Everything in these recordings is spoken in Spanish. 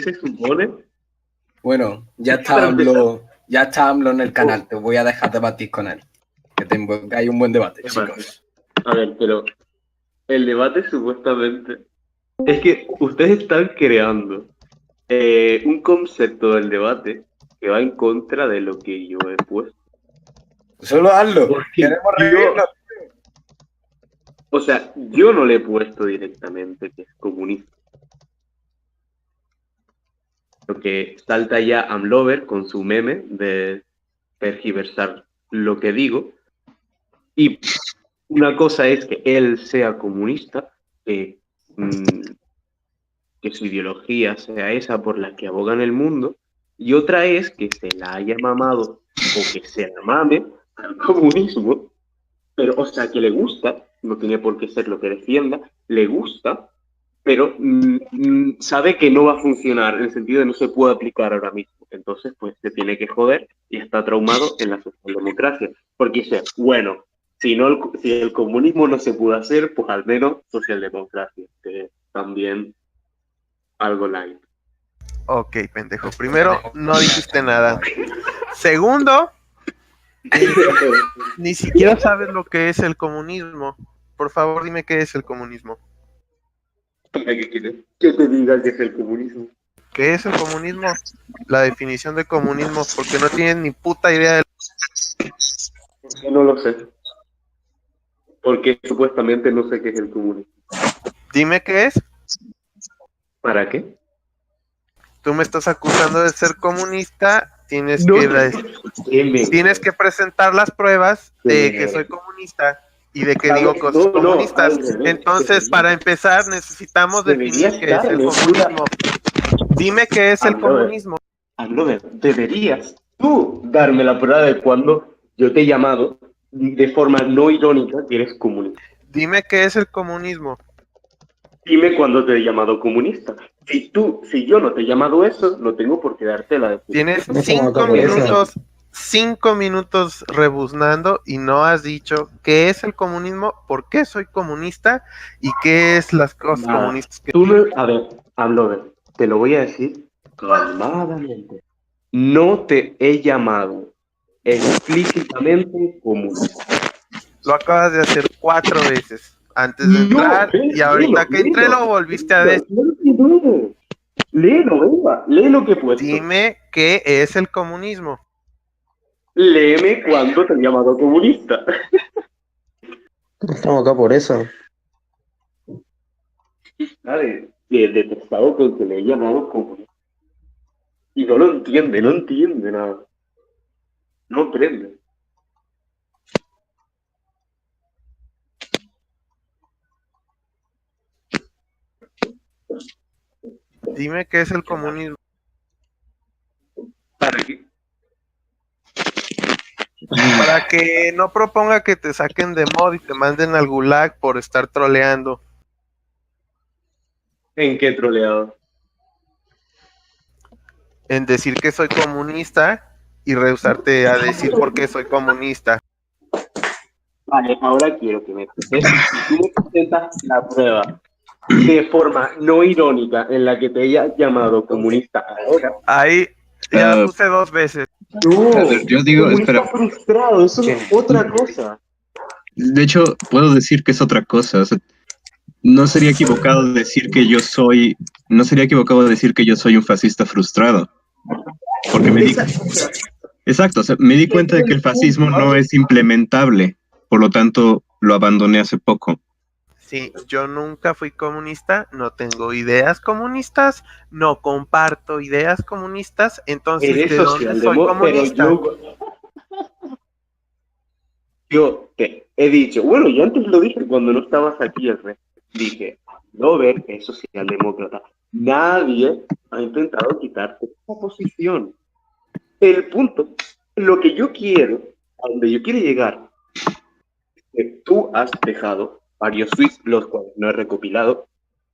se supone. Bueno, ya está AMLO en el canal, te voy a dejar debatir con él. Que hay un buen debate, chicos. A ver, pero el debate supuestamente es que ustedes están creando un concepto del debate que va en contra de lo que yo he puesto. Solo hazlo. Queremos reírnos. O sea, yo no le he puesto directamente que es comunista. Lo que salta ya Amlover con su meme de tergiversar lo que digo. Y una cosa es que él sea comunista, que su ideología sea esa por la que aboga en el mundo, y otra es que se la haya mamado o que se la mame al comunismo, pero, o sea, que le gusta, no tiene por qué ser lo que defienda, le gusta, pero sabe que no va a funcionar, en el sentido de no se puede aplicar ahora mismo. Entonces, pues se tiene que joder y está traumado en la socialdemocracia. Porque dice, bueno, si el comunismo no se pudo hacer, pues al menos socialdemocracia, que también algo light. Ok, pendejo. Primero, no dijiste nada. Segundo, ni siquiera sabes lo que es el comunismo. Por favor, dime qué es el comunismo. ¿Qué quieres? Que te diga qué es el comunismo. ¿Qué es el comunismo? La definición de comunismo, porque no tienes ni puta idea de... Porque no lo sé. Porque supuestamente no sé qué es el comunismo. Dime qué es. ¿Para qué? Tú me estás acusando de ser comunista, tienes que presentar las pruebas de que soy comunista y de que digo cosas comunistas. Entonces, para empezar, necesitamos definir qué es el comunismo. Dime qué es el comunismo. Deberías tú darme la prueba de cuando yo te he llamado de forma no irónica que eres comunista. Dime qué es el comunismo. Dime cuándo te he llamado comunista. Si yo no te he llamado eso, no tengo por qué darte la definición. Tienes 5 minutos rebuznando y no has dicho qué es el comunismo, por qué soy comunista y qué es las cosas comunistas que... A ver, hablo, te lo voy a decir calmadamente. No te he llamado explícitamente comunista. Lo acabas de hacer 4 veces antes de entrar y ahorita que entré lo volviste a decir. Léelo, venga, lee lo que he puesto. Dime qué es el comunismo. Léeme cuándo te he llamado comunista. Estamos acá por eso. Vale, detestado con que le he llamado comunista. Y no lo entiende, no entiende nada. No aprende. Dime qué es el comunismo. ¿Para qué? Para que no proponga que te saquen de mod y te manden al gulag por estar troleando. ¿En qué troleado? En decir que soy comunista y rehusarte a decir por qué soy comunista. Vale, ahora quiero que me presentes. Si tú me presentas la prueba de forma no irónica en la que te haya llamado comunista ahora. Ahí ya la puse 2 veces. No, yo digo, espera. Frustrado, eso es otra cosa. De hecho, puedo decir que es otra cosa. O sea, no sería equivocado decir que yo soy un fascista frustrado. Porque exacto, o sea, me di cuenta de que el fascismo no es implementable. Por lo tanto, lo abandoné hace poco. Sí, yo nunca fui comunista, no tengo ideas comunistas, no comparto ideas comunistas, entonces ¿de dónde soy comunista? Yo te he dicho, bueno, yo antes lo dije cuando no estabas aquí, dije, Robert es socialdemócrata. Nadie ha intentado quitarte esa posición. El punto, lo que yo quiero, a donde yo quiero llegar, es que tú has dejado varios tweets, los cuales no he recopilado,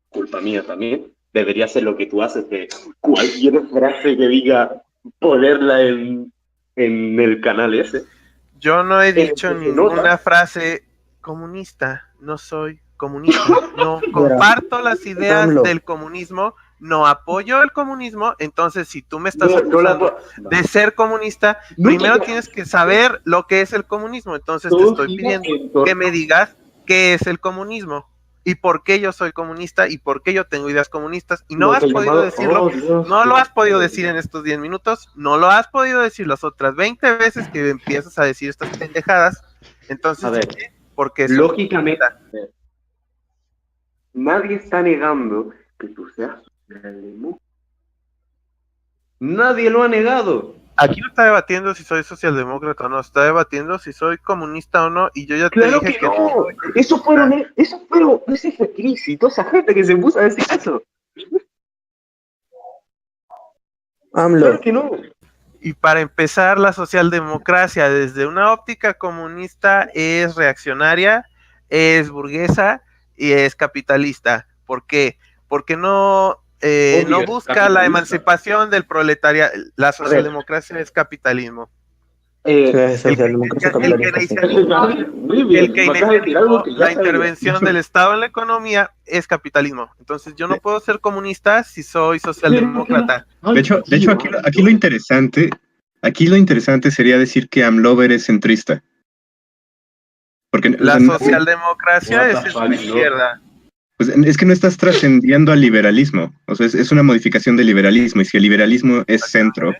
culpa mía también. Debería ser lo que tú haces, de cualquier frase que diga, ponerla en el canal ese. Yo no he dicho ninguna frase comunista, no soy comunista, no comparto las ideas del comunismo, no apoyo el comunismo, entonces si tú me estás No, no la acusando puedo- de ser comunista, No, primero no. tienes que saber lo que es el comunismo, entonces te Todo estoy gira pidiendo en torno- que me digas qué es el comunismo y por qué yo soy comunista y por qué yo tengo ideas comunistas y no Lo has que podido llamado- decirlo, Oh, Dios, no lo Dios. has podido decir en estos 10 minutos, no lo has podido decir las otras 20 veces que empiezas a decir estas pendejadas, entonces A ver, dime por qué soy lógicamente, comunista. nadie está negando que tú seas socialdemócrata. Nadie lo ha negado. Aquí no está debatiendo si soy socialdemócrata o no, está debatiendo si soy comunista o no, y yo ya te Claro dije que que no. Eso fueron, ese fue Cris y toda esa gente que se puso a decir eso. AMLO. Claro que no. Y para empezar, la socialdemocracia desde una óptica comunista es reaccionaria, es burguesa y es capitalista. ¿Por qué? Porque no Obvio, es busca la capitalista. emancipación del proletariado. La socialdemocracia es capitalismo. La socialdemocracia capitalista, sí. Muy bien, El me acabas de decir algo keynesianismo, que ya la sabía. intervención del Estado en la economía es capitalismo. Entonces yo no puedo ser comunista si soy socialdemócrata. Ay, De hecho, tío, aquí lo interesante sería decir que AMLOver es centrista. Porque La o sea, socialdemocracia What the es fuck, centro izquierda. pues, es que no estás trascendiendo al liberalismo. O sea, es una modificación del liberalismo. Y si el liberalismo es centro,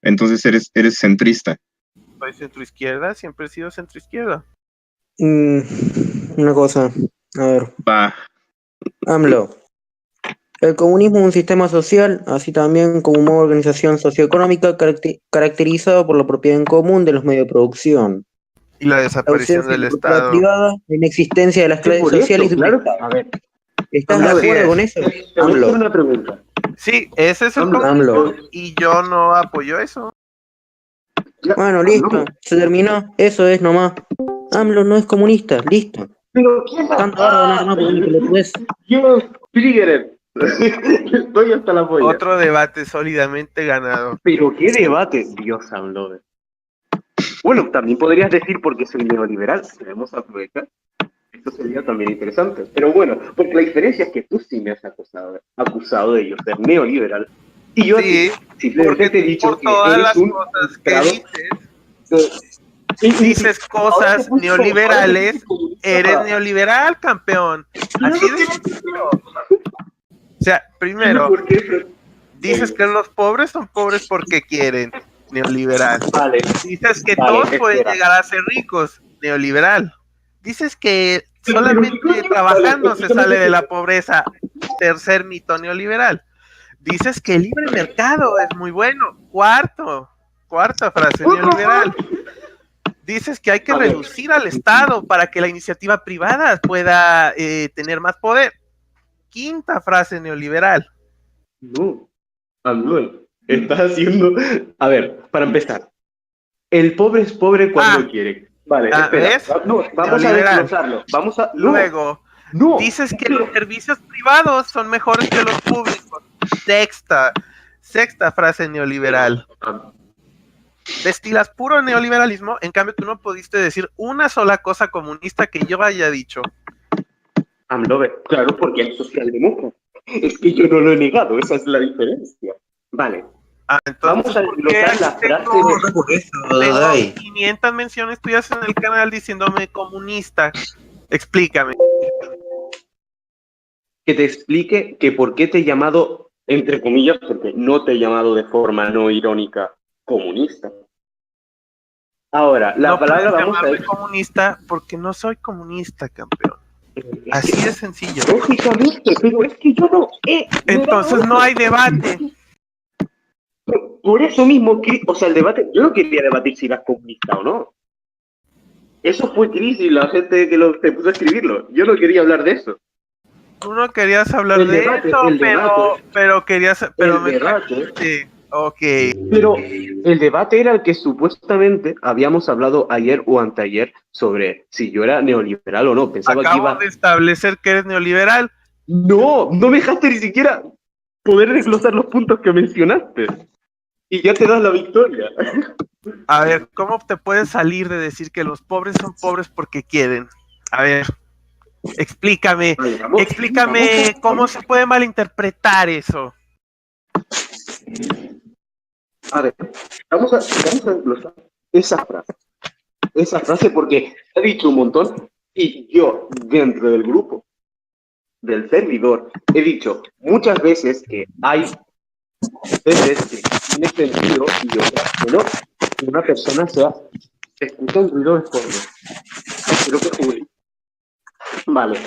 entonces eres centrista. Soy centro izquierda, siempre he sido centro izquierda. Una cosa, a ver, Va. AMLO. El comunismo es un sistema social, así también como una organización socioeconómica caracterizado por la propiedad en común de los medios de producción, Y la la desaparición ausencia del de la propiedad Estado. privada, la inexistencia de las Sí, clases por eso, sociales y un claro. Estado. A ver, ¿Estás de Así acuerdo es. con eso? te voy a hacer AMLO. una pregunta. Sí, ese es el AMLO. comunismo y yo no apoyo eso. Bueno, listo, se terminó, eso es nomás. AMLO no es comunista, listo. Pero ¿quién va? Tanto ahora ganar más por una pelotudez. Dios, Trigger. Estoy hasta la polla. Otro debate sólidamente ganado. Pero qué debate, Dios habló. Bueno, también podrías decir porque soy neoliberal, debemos aprovechar. Esto sería también interesante. Pero bueno, porque la diferencia es que tú sí me has acusado de yo ser neoliberal. Y yo Sí, simplemente te he dicho por que todas eres las un cosas que frustrado. dices cosas neoliberales, eres neoliberal, campeón. Así de sencillo. O sea, primero, dices que los pobres son pobres porque quieren, neoliberal. Vale. Dices que Vale, todos pueden espera. llegar a ser ricos, neoliberal. Dices que solamente trabajando se sale de la pobreza, tercer mito neoliberal. Dices que el libre mercado es muy bueno, cuarta frase neoliberal. Dices que hay que reducir al Estado para que la iniciativa privada pueda tener más poder. Quinta frase neoliberal. No, Manuel, estás haciendo... A ver, para empezar. El pobre es pobre cuando quiere. Vale, espera. ¿Ves? No, vamos a Neoliberal. desglosarlo. Vamos a... No, Luego, no. dices que los servicios privados son mejores que los públicos. Sexta frase neoliberal. Destilas puro neoliberalismo, en cambio tú no pudiste decir una sola cosa comunista que yo haya dicho. AMLOver, claro, porque es socialdemócrata. Es que yo no lo he negado, esa es la diferencia. Vale. Entonces, Vamos a ¿por qué desglosar aquí la frase tengo, Por eso, tengo Dai. 500 menciones tuyas en el canal diciéndome comunista? Explícame. que te explique que por qué te he llamado, entre comillas, porque no te he llamado de forma no irónica, comunista. Ahora, la No palabra puedes vamos a llamarme ver. comunista porque no soy comunista, campeón. Así de sencillo. Lógicamente, pero es que yo no he. Entonces no hay debate. Por eso mismo, o sea, el debate, yo no quería debatir si eras comunista o no. Eso fue Cris y la gente que se puso a escribirlo. Yo no quería hablar de eso. Tú no querías hablar El de debate, eso, el debate. pero querías, pero El me debate. trajiste. Ok. Pero el debate era el que supuestamente habíamos hablado ayer o anteayer sobre si yo era neoliberal o no. Pensaba que Acabo iba... de establecer que eres neoliberal. No, no me dejaste ni siquiera poder desglosar los puntos que mencionaste. Y ya te das la victoria. A ver, ¿cómo te puedes salir de decir que los pobres son pobres porque quieren? A ver, Explícame, cómo se puede malinterpretar eso. A ver, vamos a desglosar esa frase porque he dicho un montón y yo dentro del grupo, del servidor, he dicho muchas veces que hay veces que tiene sentido y otras que no. Que una persona se escucha un ruido de fondo. Creo que Juli. Vale.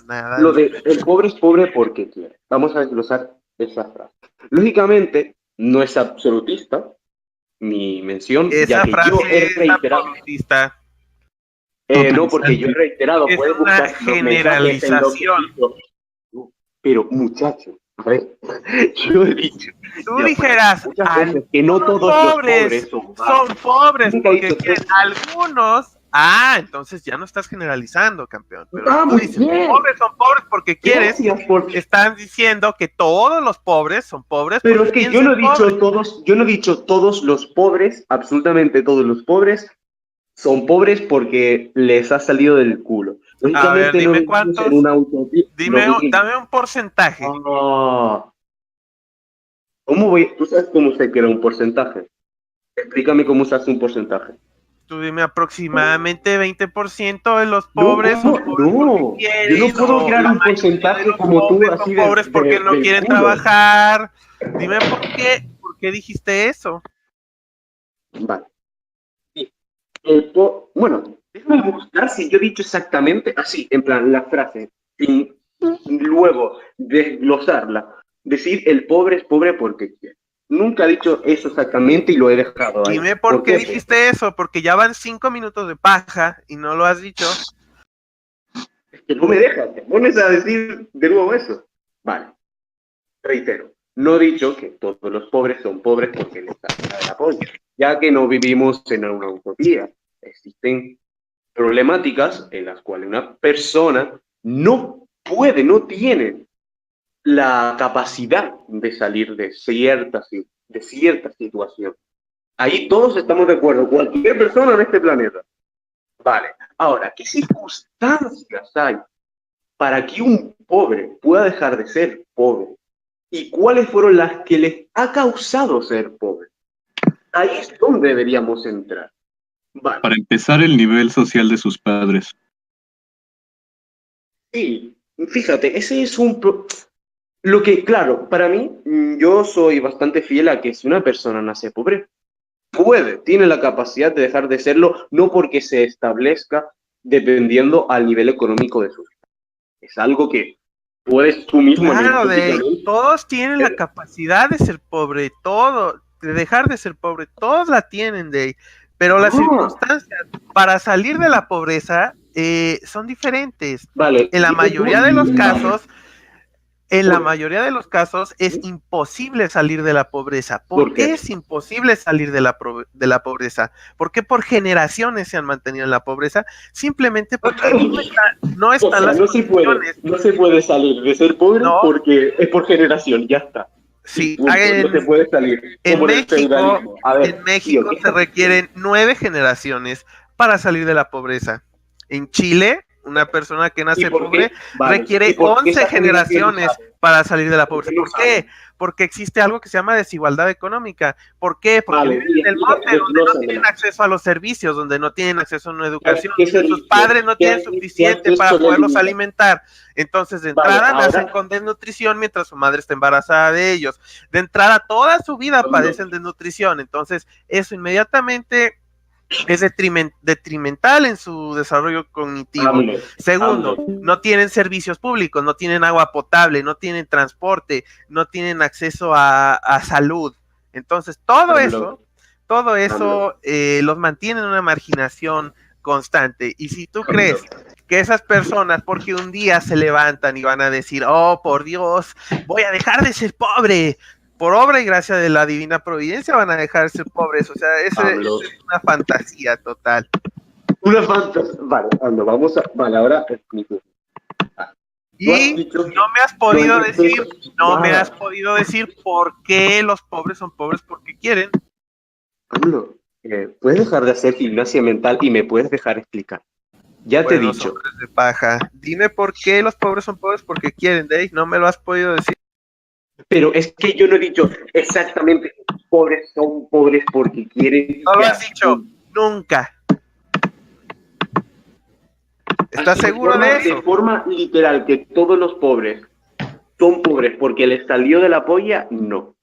Nada. Lo de el pobre es pobre porque quiere. Vamos a desglosar esa frase. Lógicamente, no es absolutista mi mención, Esa ya que frase yo he reiterado. absolutista. No, porque yo he reiterado. Es puedes una buscar los mensajes en lo que generalización. digo. Pero, muchachos, a ver, yo he dicho. Tú dijeras, muchas veces que no todos los pobres son pobres Nunca he porque dicho quieren. eso. Algunos. Entonces ya no estás generalizando, campeón. Pero tú muy dices, bien. pobres son pobres porque quieres. Gracias por... Están diciendo que todos los pobres son pobres. Pero es porque que quieren yo no he ser pobres. dicho todos, yo no he dicho todos los pobres, absolutamente todos los pobres son pobres porque les ha salido del culo. A ver, dime no vivimos cuántos. en una utopía. Dame un porcentaje. ¿Cómo voy? ¿Tú sabes cómo se crea un porcentaje? Explícame cómo se hace un porcentaje. Tú dime aproximadamente 20% de los pobres son pobres porque quieren, yo no puedo crear un porcentaje como tú así de pobres porque no del quieren culo. trabajar. Dime por qué dijiste eso. Vale. Sí. Bueno, déjame buscar si yo he dicho exactamente así, en plan, la frase, sin luego desglosarla. Decir el pobre es pobre porque quiere. Nunca he dicho eso exactamente y lo he dejado ahí. Dime por qué dijiste eso, porque ya van 5 minutos de paja y no lo has dicho. Es que no me dejas, te pones a decir de nuevo eso. Vale, reitero, no he dicho que todos los pobres son pobres porque les da el apoyo, ya que no vivimos en una utopía. Existen problemáticas en las cuales una persona no tiene la capacidad de salir de cierta situación. Ahí todos estamos de acuerdo, cualquier persona en este planeta. Vale, ahora, ¿qué circunstancias hay para que un pobre pueda dejar de ser pobre? ¿Y cuáles fueron las que les ha causado ser pobre? Ahí es donde deberíamos entrar. Vale. Para empezar, el nivel social de sus padres. Sí, fíjate, ese es lo que, claro, para mí, yo soy bastante fiel a que si una persona nace pobre, tiene la capacidad de dejar de serlo, no porque se establezca dependiendo al nivel económico de sus padres. Es algo que puedes tú mismo... Claro, todos tienen la capacidad de ser pobre, de dejar de ser pobre, todos la tienen, pero las circunstancias para salir de la pobreza son diferentes. Vale. En la mayoría de los casos, es imposible salir de la pobreza. ¿Por qué es imposible salir de la pobreza? Porque por generaciones se han mantenido en la pobreza, simplemente porque no están las condiciones. No se puede salir de ser pobre porque es por generación, ya está. Sí, no se puede salir. En México se requieren 9 generaciones para salir de la pobreza. En Chile, una persona que nace pobre requiere 11 generaciones para salir de la pobreza. ¿Por qué? Porque existe algo que se llama desigualdad económica. ¿Por qué? Porque viven en el monte, donde no tienen acceso a los servicios, donde no tienen acceso a una educación, donde sus padres no tienen suficiente para poderlos alimentar. Entonces, de entrada, nacen con desnutrición mientras su madre está embarazada de ellos. De entrada, toda su vida padecen desnutrición. Entonces, eso inmediatamente es detrimental en su desarrollo cognitivo. Segundo, no tienen servicios públicos, no tienen agua potable, no tienen transporte, no tienen acceso a salud. Entonces, todo eso los mantiene en una marginación constante. Y si tú crees que esas personas, porque un día se levantan y van a decir, oh, por Dios, voy a dejar de ser pobre, por obra y gracia de la divina providencia van a dejar de ser pobres, o sea, eso es una fantasía total. Una fantasía. Vale, vale, ahora explico. Y no me has podido decir por qué los pobres son pobres porque quieren. Pablo, ¿puedes dejar de hacer gimnasia mental y me puedes dejar explicar? Ya te he Buenos dicho. hombres de paja. Dime por qué los pobres son pobres porque quieren, Dave. No me lo has podido decir. Pero es que yo no he dicho exactamente pobres son pobres porque quieren. No lo Ya. has dicho nunca. ¿Estás Así, seguro de eso? De forma literal, que todos los pobres son pobres porque les salió de la polla, no.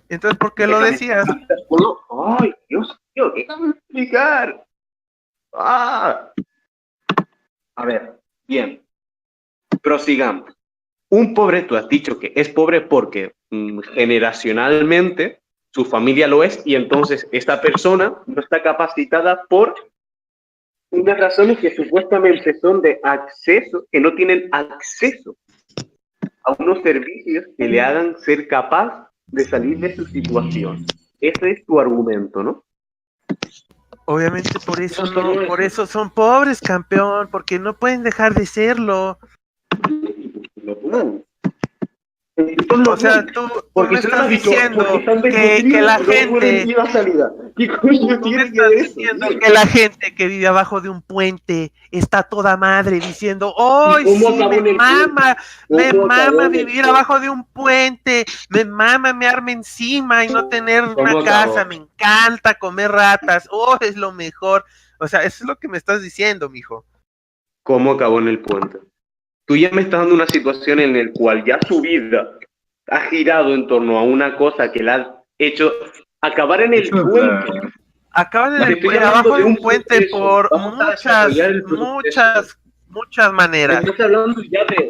Entonces, ¿por qué lo decías? Ay, Dios mío, ¿qué acabo de explicar? Ah. A ver, bien. Prosigamos. Un pobre, tú has dicho que es pobre porque generacionalmente su familia lo es y entonces esta persona no está capacitada por unas razones que supuestamente son de acceso, que no tienen acceso a unos servicios que le hagan ser capaz de salir de su situación. Ese es tu argumento, ¿no? Obviamente por eso son pobres, campeón, porque no pueden dejar de serlo. O sea, tú me estás diciendo que la gente, ¿Qué coño tú me tiene que estás ver eso? diciendo que la gente que vive abajo de un puente está toda madre diciendo, ¡ay, sí, me mama vivir abajo de un puente, me mama mearme encima y no tener una casa, me encanta comer ratas, oh, es lo mejor! O sea, eso es lo que me estás diciendo, mijo. ¿Cómo acabó en el puente? Tú ya me estás dando una situación en la cual ya su vida ha girado en torno a una cosa que la ha hecho acabar en el puente. Acaban abajo de un puente por muchas maneras. Estás hablando ya de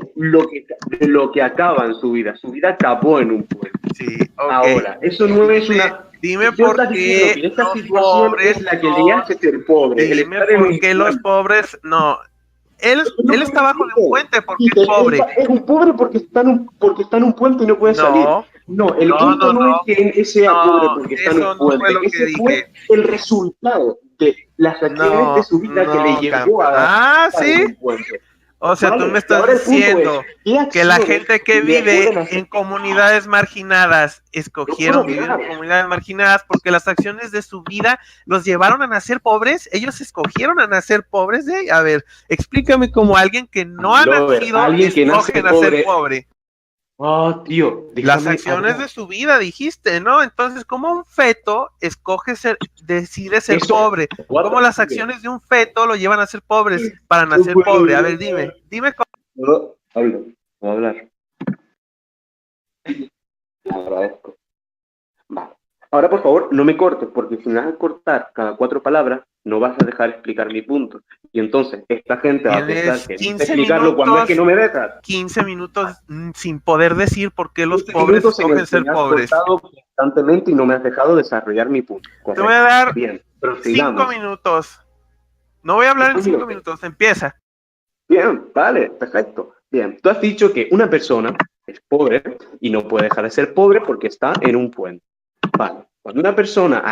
lo que acaba en su vida. Su vida acabó en un puente. Sí, ok. Ahora, eso no es una... Dime por qué esta los situación pobres es la que le hace ser pobre. Dime por qué los pobres no. Él está abajo de un puente porque es pobre. Es un pobre porque está en un puente y no puede salir. No, el punto no es que él sea pobre porque está en un puente. Ese fue el resultado de las acciones de su vida que le llevó a estar en un puente. O sea, tú me estás diciendo que la gente que vive en comunidades marginadas escogieron vivir en comunidades marginadas porque las acciones de su vida los llevaron a nacer pobres. Ellos escogieron a nacer pobres. A ver, explícame cómo alguien que no ha nacido escoge nacer pobre. Oh, tío, las acciones de su vida, dijiste, ¿no? Entonces, ¿cómo un feto decide ser pobre? ¿Cómo las acciones de un feto lo llevan a ser pobres para nacer pobre? A ver, dime cómo. Puedo hablar. Te agradezco. Vale. Ahora, por favor, no me cortes, porque si me vas a cortar cada 4 palabras, no vas a dejar explicar mi punto. Y entonces, esta gente va a pensar que necesita explicarlo cuando es que no me dejas. 15 minutos sin poder decir por qué los pobres escogen ser pobres. Me has cortado constantemente y no me has dejado desarrollar mi punto. Correcto. Te voy a dar 5 minutos. No voy a hablar en 5 minutos, empieza. Bien, vale, perfecto. Bien, tú has dicho que una persona es pobre y no puede dejar de ser pobre porque está en un puente. Vale, cuando una persona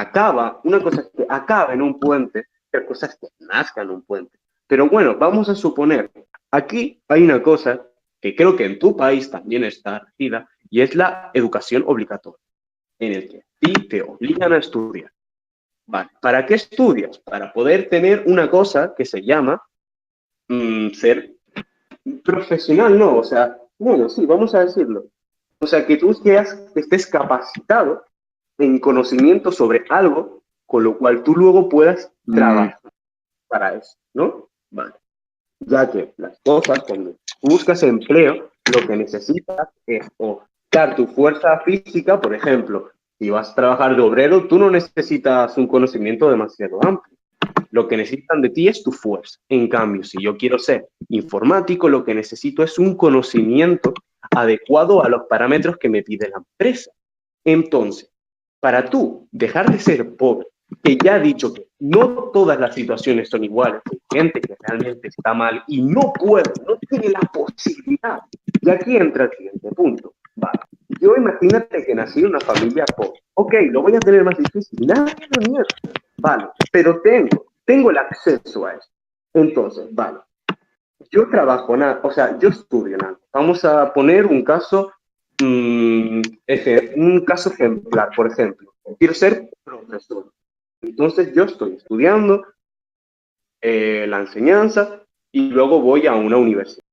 una cosa es que acaba en un puente, otra cosa es que nazca en un puente. Pero bueno, vamos a suponer, aquí hay una cosa que creo que en tu país también está regida y es la educación obligatoria, en el que a ti te obligan a estudiar. Vale, ¿para qué estudias? Para poder tener una cosa que se llama ser profesional, ¿no? O sea, bueno, sí, vamos a decirlo. O sea, que tú estés capacitado en conocimiento sobre algo, con lo cual tú luego puedas trabajar para eso, ¿no? Vale. Ya que las cosas, cuando buscas empleo, lo que necesitas es dar tu fuerza física, por ejemplo, si vas a trabajar de obrero, tú no necesitas un conocimiento demasiado amplio. Lo que necesitan de ti es tu fuerza. En cambio, si yo quiero ser informático, lo que necesito es un conocimiento adecuado a los parámetros que me pide la empresa. Entonces, para tú dejar de ser pobre, que ya he dicho que no todas las situaciones son iguales, hay gente que realmente está mal y no tiene la posibilidad. Y aquí entra el siguiente punto. Vale, yo imagínate que nací en una familia pobre. Ok, lo voy a tener más difícil. Nada de mierda. Vale, pero tengo el acceso a eso. Entonces, vale, yo trabajo nada, o sea, yo estudio nada. Vamos a poner un caso ejemplar, por ejemplo. Quiero ser profesor. Entonces yo estoy estudiando la enseñanza y luego voy a una universidad.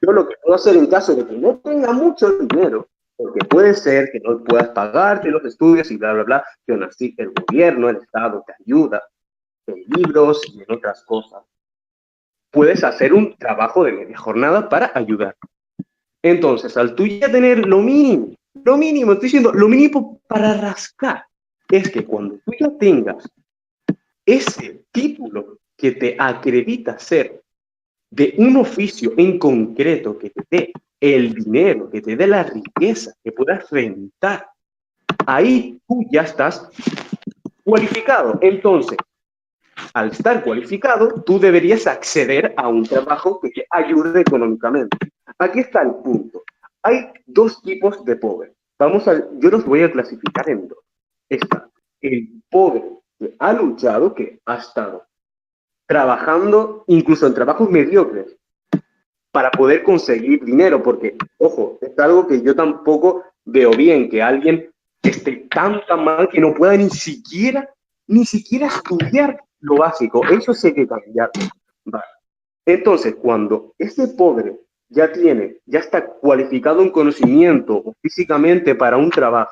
Yo lo que puedo hacer en caso de que no tenga mucho dinero, porque puede ser que no puedas pagarte los estudios y bla, bla, bla, que aún así el gobierno, el Estado te ayuda en libros y en otras cosas. Puedes hacer un trabajo de media jornada para ayudar. Entonces, al tú ya tener lo mínimo, estoy diciendo, lo mínimo para rascar, es que cuando tú ya tengas ese título que te acredita ser de un oficio en concreto que te dé el dinero, que te dé la riqueza, que puedas rentar, ahí tú ya estás cualificado. Entonces, al estar cualificado, tú deberías acceder a un trabajo que te ayude económicamente. Aquí está el punto. Hay dos tipos de pobres. Yo los voy a clasificar en dos. Está el pobre que ha luchado, que ha estado trabajando incluso en trabajos mediocres para poder conseguir dinero, porque, ojo, es algo que yo tampoco veo bien, que alguien esté tan mal que no pueda ni siquiera estudiar lo básico. Eso sí hay que cambiar. Vale. Entonces, cuando ese pobre ya está cualificado en conocimiento o físicamente para un trabajo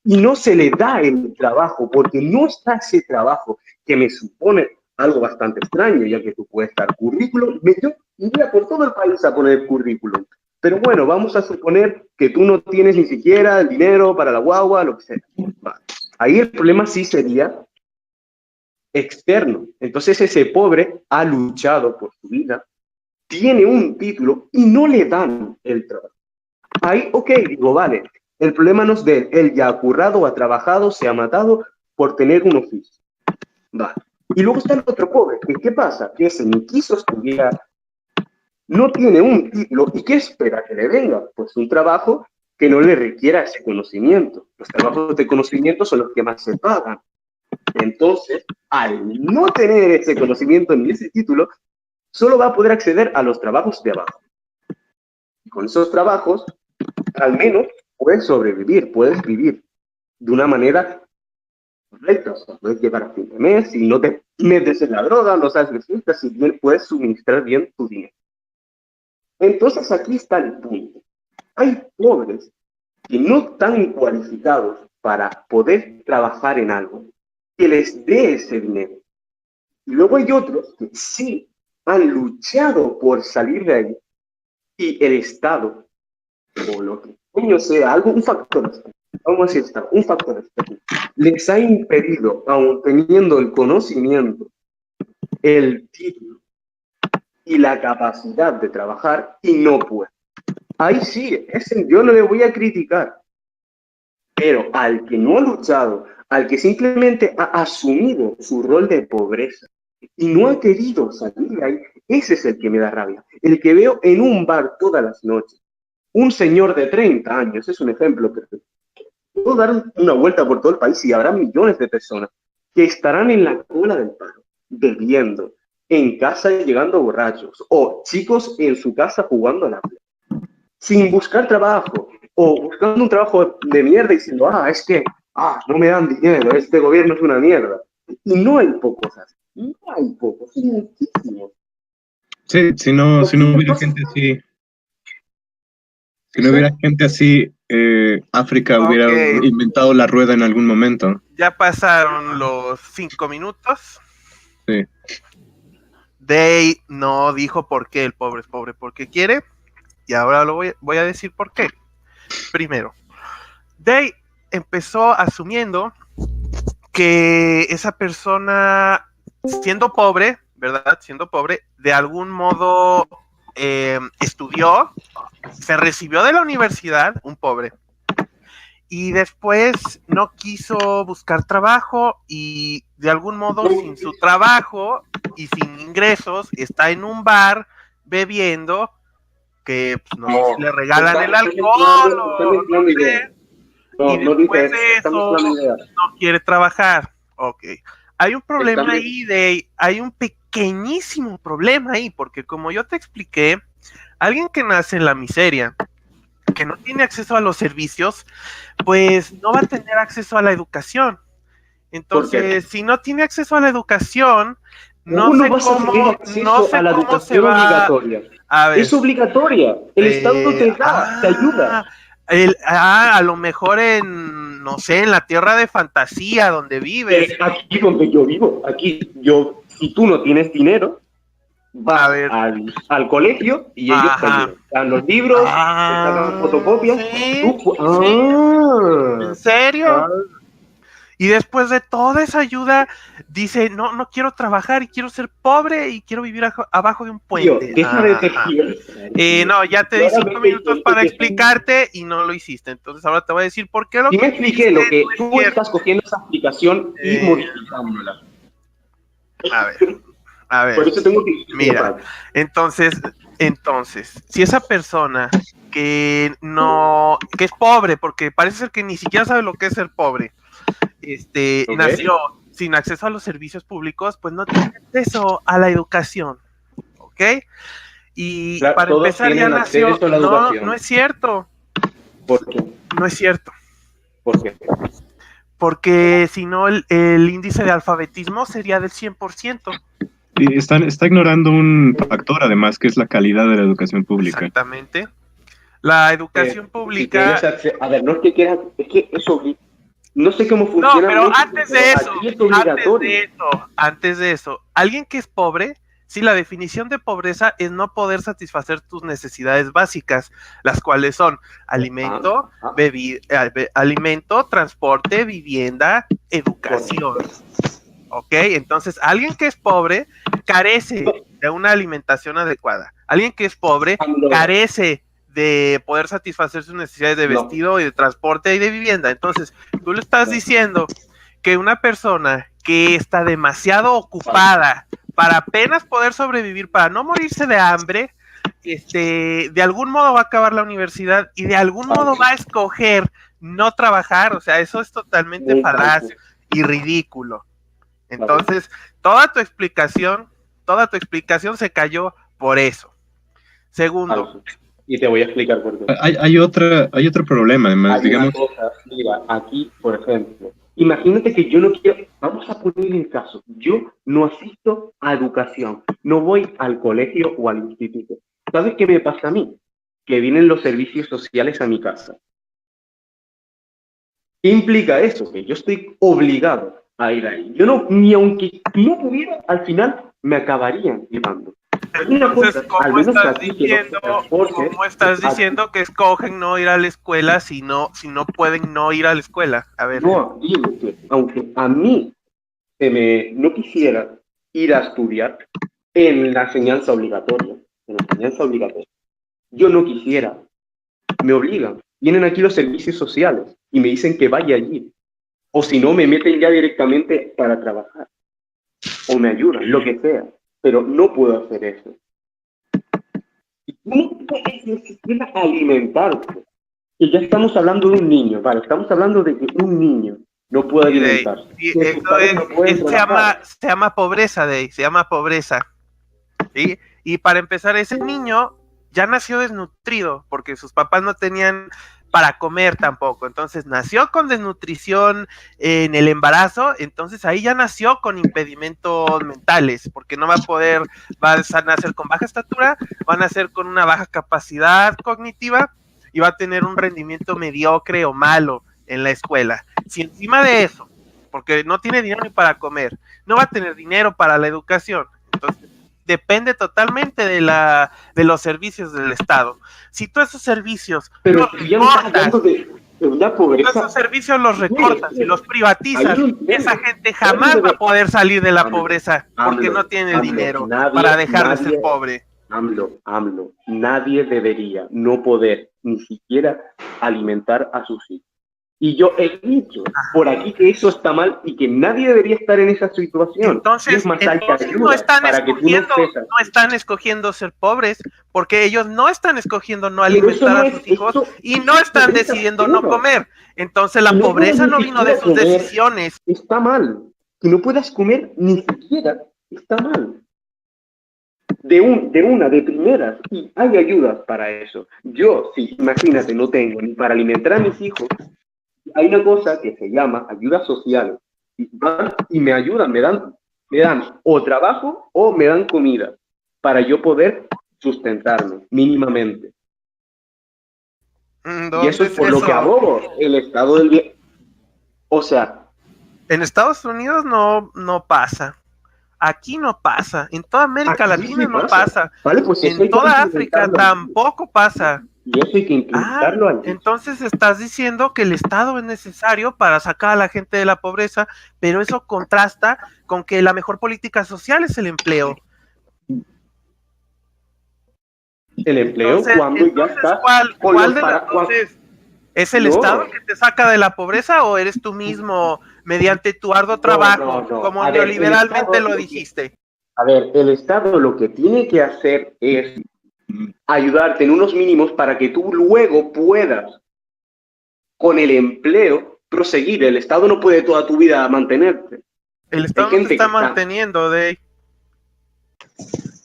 y no se le da el trabajo porque no está ese trabajo, que me supone algo bastante extraño, ya que tú puedes dar currículum. Yo iría por todo el país a poner currículum. Pero bueno, vamos a suponer que tú no tienes ni siquiera el dinero para la guagua, lo que sea. Vale. Ahí el problema sí sería externo. Entonces ese pobre ha luchado por su vida, tiene un título y no le dan el trabajo. Ahí, ok, digo, vale, el problema no es de él. Él ya ha currado, ha trabajado, se ha matado por tener un oficio. Vale. Y luego está el otro pobre, que ¿qué pasa? Que ese ni quiso estudiar, no tiene un título, ¿y qué espera que le venga? Pues un trabajo que no le requiera ese conocimiento. Los trabajos de conocimiento son los que más se pagan. Entonces, al no tener ese conocimiento ni ese título, solo va a poder acceder a los trabajos de abajo. Y con esos trabajos, al menos puedes sobrevivir, puedes vivir de una manera correcta. O sea, puedes llegar a fin de mes, si no te metes en la droga, no sabes de fiestas, si bien puedes suministrar bien tu dinero. Entonces aquí está el punto. Hay pobres que no están cualificados para poder trabajar en algo que les dé ese dinero. Y luego hay otros que sí han luchado por salir de ahí y el Estado, o lo que coño sea, un factor, vamos a decir, un factor les ha impedido, aun teniendo el conocimiento, el título y la capacidad de trabajar, y no puede. Ahí sí, yo no le voy a criticar, pero al que no ha luchado, al que simplemente ha asumido su rol de pobreza y no ha querido salir de ahí, ese es el que me da rabia. El que veo en un bar todas las noches. Un señor de 30 años, es un ejemplo perfecto. Puedo dar una vuelta por todo el país y habrá millones de personas que estarán en la cola del paro, bebiendo, en casa llegando borrachos, o chicos en su casa jugando a la play, sin buscar trabajo, o buscando un trabajo de mierda y diciendo, es que no me dan dinero, este gobierno es una mierda. Y no hay pocos así, no hay pocos, hay muchísimos. Sí, si no hubiera gente así, si no hubiera gente así, África hubiera inventado la rueda en algún momento. Ya pasaron los 5 minutos. Sí. Day no dijo por qué el pobre es pobre porque quiere, y ahora lo voy a decir por qué. Primero, Day empezó asumiendo que esa persona, siendo pobre, ¿verdad? Siendo pobre, de algún modo estudió, se recibió de la universidad, un pobre, y después no quiso buscar trabajo y de algún modo sin su trabajo y sin ingresos está en un bar bebiendo, que pues, no sé si le regalan el alcohol o no sé, y después de eso no quiere trabajar. Ok, hay un problema ahí, hay un pequeñísimo problema ahí, porque como yo te expliqué, alguien que nace en la miseria, que no tiene acceso a los servicios, pues no va a tener acceso a la educación. Entonces, si no tiene acceso a la educación, no ¿Cómo sé no vas a tener cómo, acceso no sé a la cómo se educación va. obligatoria? A ver, Es obligatoria. El Estado te da, te ayuda. A lo mejor en, no sé, en la tierra de fantasía donde vives. Aquí donde yo vivo, si tú no tienes dinero, A vas ver. al colegio y ellos te Ajá. ayudan. Te dan los libros, te sacan fotocopias. Sí, Tú, ¿en serio? Y después de toda esa ayuda, dice, no quiero trabajar y quiero ser pobre y quiero vivir abajo de un tío, puente. deja de Ajá. tío. No, ya te di 5 minutos para Claramente, explicarte y no lo hiciste. Entonces ahora te voy a decir por qué lo y que me expliqué hiciste lo que no es tú cierto. estás cogiendo esa aplicación y modificándola. A ver, Por eso tengo que mira, entonces, si esa persona que es pobre, porque parece ser que ni siquiera sabe lo que es ser pobre, Ok. nació sin acceso a los servicios públicos, pues no tiene acceso a la educación, ¿ok? Y Claro, para todos empezar ya tienen nació, acceso a la educación. no es cierto, ¿Por qué? no es cierto, ¿Por qué? porque si no el índice de alfabetismo sería del 100%. Y está ignorando un factor, además, que es la calidad de la educación pública. Exactamente. La educación Si pública... a ver, no es que quieras, es que es obligatorio. No sé cómo funciona. No, pero México, antes pero de eso, aquí es obligatorio. antes de eso, alguien que es pobre, sí, la definición de pobreza es no poder satisfacer tus necesidades básicas, las cuales son alimento, alimento, transporte, vivienda, educación. ¿Ok? Entonces, alguien que es pobre carece de una alimentación adecuada. Alguien que es pobre carece de poder satisfacer sus necesidades de vestido y de transporte y de vivienda. Entonces, tú le estás diciendo que una persona que está demasiado ocupada para apenas poder sobrevivir, para no morirse de hambre, de algún modo va a acabar la universidad y de algún modo va a escoger no trabajar. O sea, eso es totalmente falaz y ridículo. Entonces, toda tu explicación se cayó por eso. Segundo. Y te voy a explicar por qué. Hay otro problema, además, digamos. Mira, aquí, por ejemplo, imagínate que yo no quiero, vamos a poner el caso, yo no asisto a educación, no voy al colegio o al instituto. ¿Sabes qué me pasa a mí? Que vienen los servicios sociales a mi casa. ¿Qué implica eso? Que yo estoy obligado a ir ahí. Yo no, ni aunque no pudiera, al final me acabarían llevando. Entonces, ¿cómo estás diciendo que escogen no ir a la escuela si no pueden no ir a la escuela? A ver. No, digo que aunque a mí no quisiera ir a estudiar en la enseñanza obligatoria, yo no quisiera, me obligan. Vienen aquí los servicios sociales y me dicen que vaya allí. O si no, me meten ya directamente para trabajar. O me ayudan, lo que sea. Pero no puedo hacer eso. Y tú no puedes ni siquiera alimentarte. Y ya estamos hablando de un niño, vale, estamos hablando de que un niño no puede alimentarse. Se llama pobreza, se llama pobreza. ¿Sí? Y para empezar, ese niño ya nació desnutrido, porque sus papás no tenían para comer tampoco, entonces nació con desnutrición en el embarazo, entonces ahí ya nació con impedimentos mentales, porque no va a nacer con baja estatura, va a nacer con una baja capacidad cognitiva y va a tener un rendimiento mediocre o malo en la escuela. Si encima de eso, porque no tiene dinero ni para comer, no va a tener dinero para la educación, entonces depende totalmente de los servicios del Estado. Si tú esos servicios los recortas, esos servicios los recortas y los privatizas, esa gente jamás va a poder salir de la pobreza porque no tiene el dinero para dejar de ser pobre. AMLO, nadie debería no poder ni siquiera alimentar a sus hijos. Y yo he dicho por aquí que eso está mal y que nadie debería estar en esa situación. Entonces no están escogiendo ser pobres, porque ellos no están escogiendo no alimentar a sus hijos y no están decidiendo no comer. Entonces la pobreza no vino de sus decisiones. Está mal. Que no puedas comer ni siquiera está mal. De primeras, y hay ayudas para eso. Yo, si imagínate, no tengo ni para alimentar a mis hijos, hay una cosa que se llama ayuda social y me ayudan, me dan Me dan o trabajo o me dan comida para yo poder sustentarme mínimamente. Y eso es por lo que abogo, el estado del bien. O sea, en Estados Unidos no pasa. Aquí no pasa. En toda América Latina no pasa. Vale, pues en toda África tampoco pasa. Y eso hay que implementarlo aquí. Entonces estás diciendo que el Estado es necesario para sacar a la gente de la pobreza, pero eso contrasta con que la mejor política social es el empleo. El empleo entonces, cuando ya está. ¿Cuál de las dos es? ¿Es el Estado que te saca de la pobreza o eres tú mismo mediante tu arduo trabajo, como neoliberalmente lo dijiste? A ver, el Estado lo que tiene que hacer es ayudarte en unos mínimos para que tú luego puedas, con el empleo, proseguir. El Estado no puede toda tu vida mantenerte. El Estado no te está manteniendo,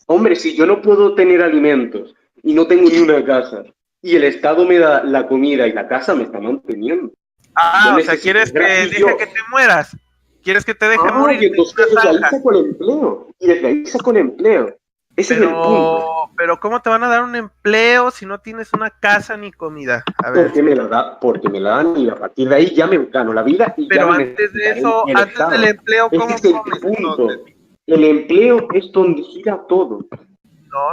Hombre, si yo no puedo tener alimentos y no tengo ni una casa, y el Estado me da la comida y la casa, me está manteniendo. O sea, ¿quieres que deje que te mueras? ¿Quieres que te deje morir? Y entonces desde ahí saco el empleo. Y desde ahí saco el empleo. Ese es el punto. Pero ¿cómo te van a dar un empleo si no tienes una casa ni comida? A ver. Porque me la dan y a partir de ahí ya me gano la vida. Y pero ya antes de eso, antes del empleo, ¿cómo comes? Punto. El empleo es donde gira todo.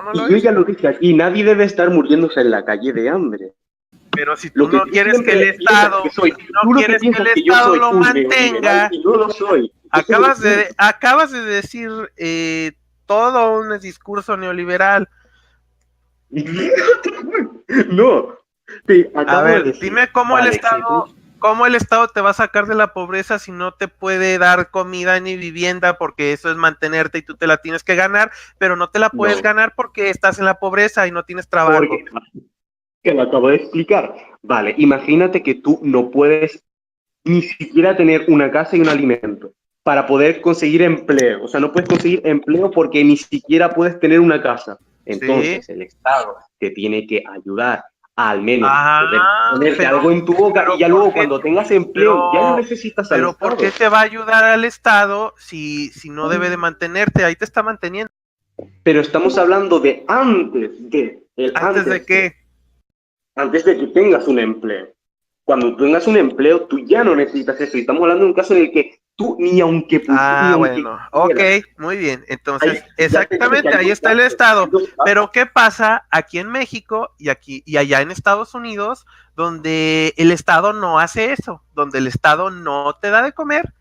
No y yo ya lo dije aquí, nadie debe estar muriéndose en la calle de hambre. Pero si tú no quieres que el Estado, lo mantenga, y no lo soy. Acabas de decir todo un discurso neoliberal. No. A ver, dime cómo el Estado te va a sacar de la pobreza si no te puede dar comida ni vivienda, porque eso es mantenerte y tú te la tienes que ganar, pero no te la puedes ganar porque estás en la pobreza y no tienes trabajo. Que lo acabo de explicar. Vale, imagínate que tú no puedes ni siquiera tener una casa y un alimento para poder conseguir empleo. O sea, no puedes conseguir empleo porque ni siquiera puedes tener una casa. Entonces, el Estado te tiene que ayudar a, al menos poder ponerte algo en tu boca y ya luego cuando tengas empleo ya no necesitas al Estado. Pero ¿por qué te va a ayudar al Estado si no debe de mantenerte? Ahí te está manteniendo. Pero estamos hablando de antes de... ¿Antes de qué? Antes de que tengas un empleo. Cuando tengas un empleo, tú ya no necesitas eso. Y estamos hablando de un caso en el que tú ni aunque... Ok, muy bien. Entonces, exactamente, ahí está el Estado. Pero ¿qué pasa aquí en México y allá en Estados Unidos, donde el Estado no hace eso? Donde el Estado no te da de comer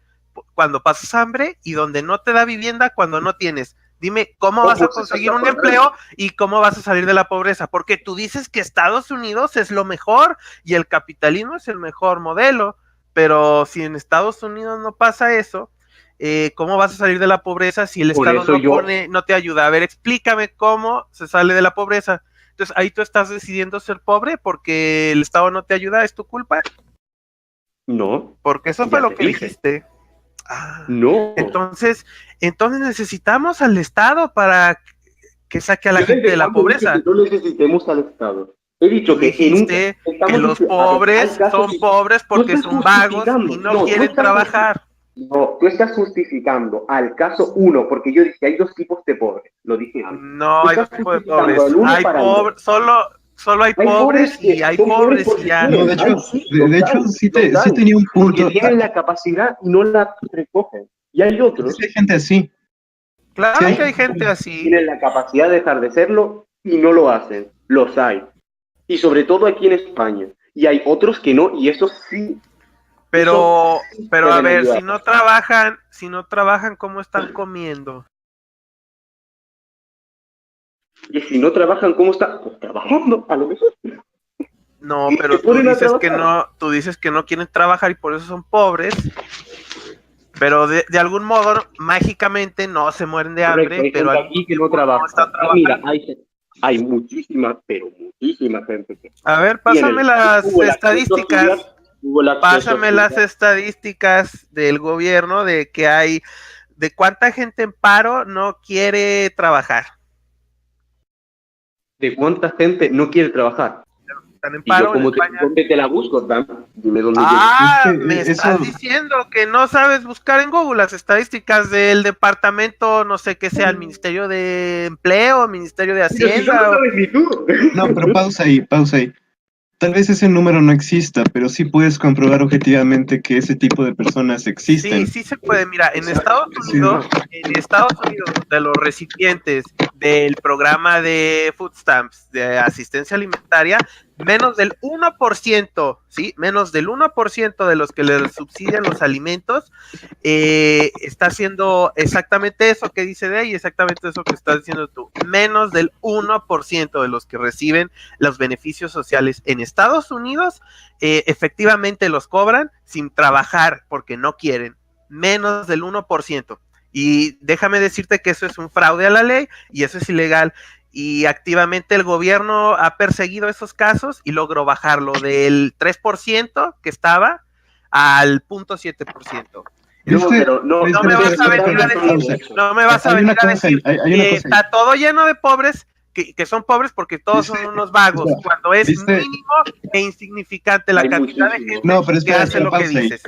cuando pasas hambre y donde no te da vivienda cuando no tienes. Dime, ¿cómo vas a conseguir un empleo y cómo vas a salir de la pobreza? Porque tú dices que Estados Unidos es lo mejor y el capitalismo es el mejor modelo, pero si en Estados Unidos no pasa eso, ¿cómo vas a salir de la pobreza si el Estado no te ayuda? A ver, explícame cómo se sale de la pobreza. Entonces, ahí tú estás decidiendo ser pobre porque el Estado no te ayuda, ¿es tu culpa? No. Porque eso fue lo que dijiste. No. Entonces necesitamos al Estado para que saque a la gente de la pobreza. No necesitemos al Estado. He dicho que los pobres son pobres porque son vagos y no quieren trabajar. No, tú estás justificando al caso 1, porque yo dije hay dos tipos de pobres. Lo dije. No, hay dos tipos de pobres. Hay pobres, solo hay pobres y hay pobres y ya. No, de hecho sí tenía un punto. Porque tienen la capacidad y no la recogen. Y hay otros. Sí hay gente así. Claro que hay gente así. Tienen la capacidad de dejar de serlo y no lo hacen. Los hay. Y sobre todo aquí en España. Y hay otros que no, y eso sí. Pero a ver, si no trabajan, ¿cómo están comiendo? Y si no trabajan, ¿cómo están? Pues trabajando, a lo mejor. No, pero tú dices que no quieren trabajar y por eso son pobres. Pero de algún modo, mágicamente no se mueren de hambre. Correcto, pero aquí que no trabaja. Mira, hay muchísima, pero muchísima gente que... A ver, pásame las estadísticas. Pásame las estadísticas del gobierno de que hay, de cuánta gente en paro no quiere trabajar. ¿De cuánta gente no quiere trabajar? están en Y yo, paro en como España. ¿dónde te la busco, Dan? Dime dónde Ah, Es que me estás eso- diciendo que no sabes buscar en Google las estadísticas del departamento, no sé qué sea, el Ministerio de Empleo, Ministerio de Pero si no lo Hacienda. sabes ni tú. No, pero pausa ahí, pausa ahí. Tal vez ese número no exista, pero sí puedes comprobar objetivamente que ese tipo de personas Sí, existen. sí se puede. Mira, Sí. En Estados Unidos, de los recipientes del programa de Food Stamps, de asistencia alimentaria, menos del 1%, ¿sí? Menos del 1% de los que les subsidian los alimentos está haciendo exactamente eso que dice de y exactamente eso que estás diciendo tú. Menos del 1% de los que reciben los beneficios sociales en Estados Unidos efectivamente los cobran sin trabajar porque no quieren. Menos del 1%. Y déjame decirte que eso es un fraude a la ley y eso es ilegal. Y activamente el gobierno ha perseguido esos casos y logró bajarlo del 3% que estaba al 0.7%. No, pero no, No me vas a venir a decir, no me vas a venir a decir que está todo lleno de pobres, que son pobres porque todos son unos vagos, cuando es mínimo e insignificante la cantidad de gente que hace lo que dices.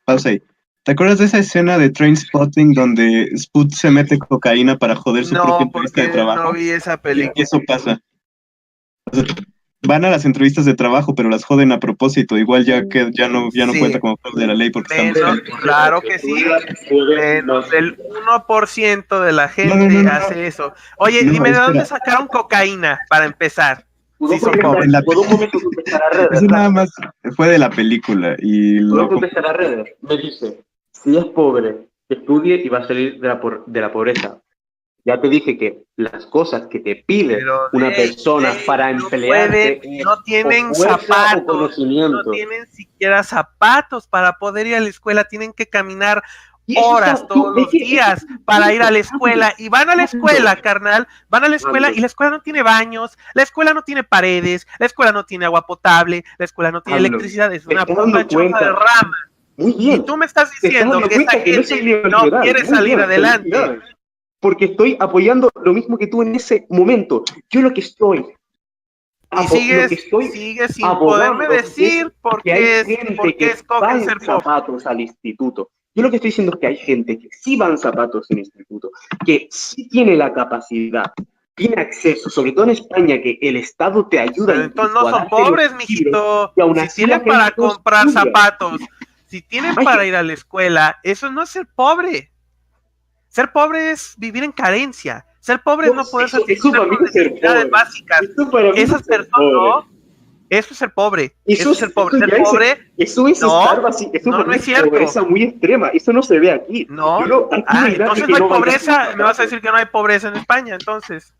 Pausa ahí. ¿Te acuerdas de esa escena de Trainspotting donde Spud se mete cocaína para joder su propia entrevista de trabajo? No vi esa película. Y eso pasa. O sea, van a las entrevistas de trabajo, pero las joden a propósito. Igual ya que ya no cuenta como fraude de la ley porque estamos. Claro que sí. Menos del 1% de la gente hace eso. Oye, dime de dónde sacaron cocaína para empezar. ¿Puedo Sí, son pobres. un momento contestar a Redder? Eso nada más fue de la película. Y ¿Puedo contestar a Redder? Me dice, si es pobre, estudie y va a salir de la pobreza. Ya te dije que las cosas que te pide una persona para emplearte no tienen zapatos, no tienen siquiera zapatos para poder ir a la escuela, tienen que caminar horas todos los días para ir a la escuela y van a la escuela, carnal, van a la escuela y la escuela no tiene baños, la escuela no tiene paredes, la escuela no tiene agua potable, la escuela no tiene electricidad, es una puta choza de rama. Muy bien. Y tú me estás diciendo que esa gente no quiere salir adelante. Porque estoy apoyando lo mismo que tú en ese momento. Yo lo que estoy... Y sigues sin poderme decir por qué escogen ser zapatos al instituto. Yo lo que estoy diciendo es que hay gente que sí van zapatos en instituto, que sí tiene la capacidad, tiene acceso, sobre todo en España, que el Estado te ayuda. Pero entonces no son pobres, mijito. Si tienen para comprar zapatos, si tienen para ir a la escuela, eso no es ser pobre. Ser pobre es vivir en carencia. Ser pobre es no poder satisfacer tus necesidades básicas. Esas personas, no. Eso es ser pobre. Eso es ser pobre. Ser pobre. Eso es estar vacío. Eso no es cierto. Pobreza muy extrema. Eso no se ve aquí. No. Entonces no hay pobreza. Me vas a decir que no hay pobreza en España, entonces.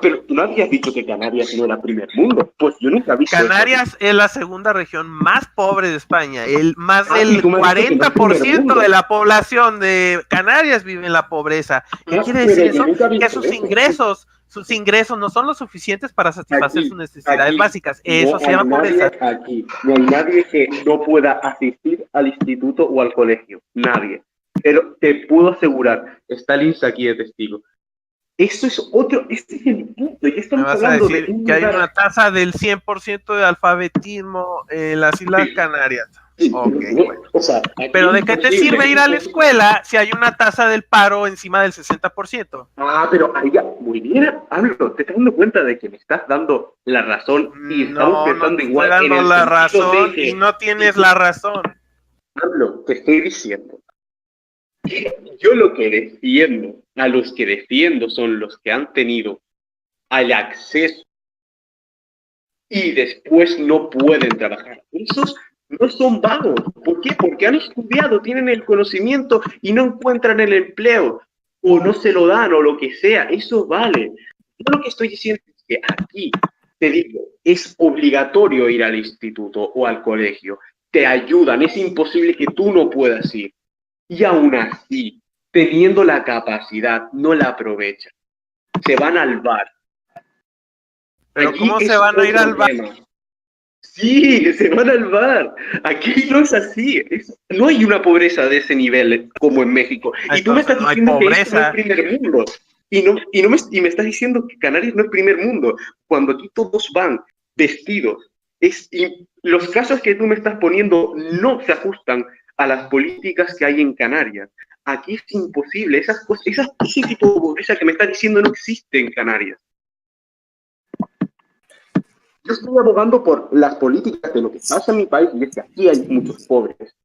Pero tú no habías dicho que Canarias no era primer mundo. Pues yo nunca he visto Canarias eso. Es la segunda región más pobre de España. Más del 40% de la población de Canarias vive en la pobreza. ¿Qué quiere decir eso? Que sus ingresos no son lo suficientes para satisfacer sus necesidades básicas. Eso se llama pobreza. Aquí no hay nadie que no pueda asistir al instituto o al colegio. Nadie. Pero te puedo asegurar, está Linz aquí de testigo. Eso es otro, este es el punto. Ya estamos ¿Me vas a decir que hay una tasa del 100% de alfabetismo en las Islas Canarias? Okay, bueno. Pero ¿de qué te sirve ir a la escuela si hay una tasa del paro encima del 60%? Pero ahí ya, muy bien, Pablo, te estás dando cuenta de que me estás dando la razón y estamos pensando igual. No te estoy dando la razón y no tienes la razón. Pablo, te estoy diciendo. Yo lo que defiendo, a los que defiendo son los que han tenido al acceso y después no pueden trabajar. Esos no son vagos. ¿Por qué? Porque han estudiado, tienen el conocimiento y no encuentran el empleo o no se lo dan o lo que sea. Eso vale. Yo lo que estoy diciendo es que aquí, te digo, es obligatorio ir al instituto o al colegio. Te ayudan, es imposible que tú no puedas ir. Y aún así, teniendo la capacidad, no la aprovechan. Se van al bar. ¿Pero cómo se van a ir al bar? Sí, se van al bar. Aquí no es así. No hay una pobreza de ese nivel como en México. Y tú me estás diciendo que esto no es primer mundo. Y me estás diciendo que Canarias no es primer mundo. Cuando aquí todos van vestidos. Y los casos que tú me estás poniendo no se ajustan a las políticas que hay en Canarias. Aquí es imposible. Ese tipo de pobreza que me estás diciendo no existe en Canarias. Yo estoy abogando por las políticas de lo que pasa en mi país y es que aquí hay muchos pobres.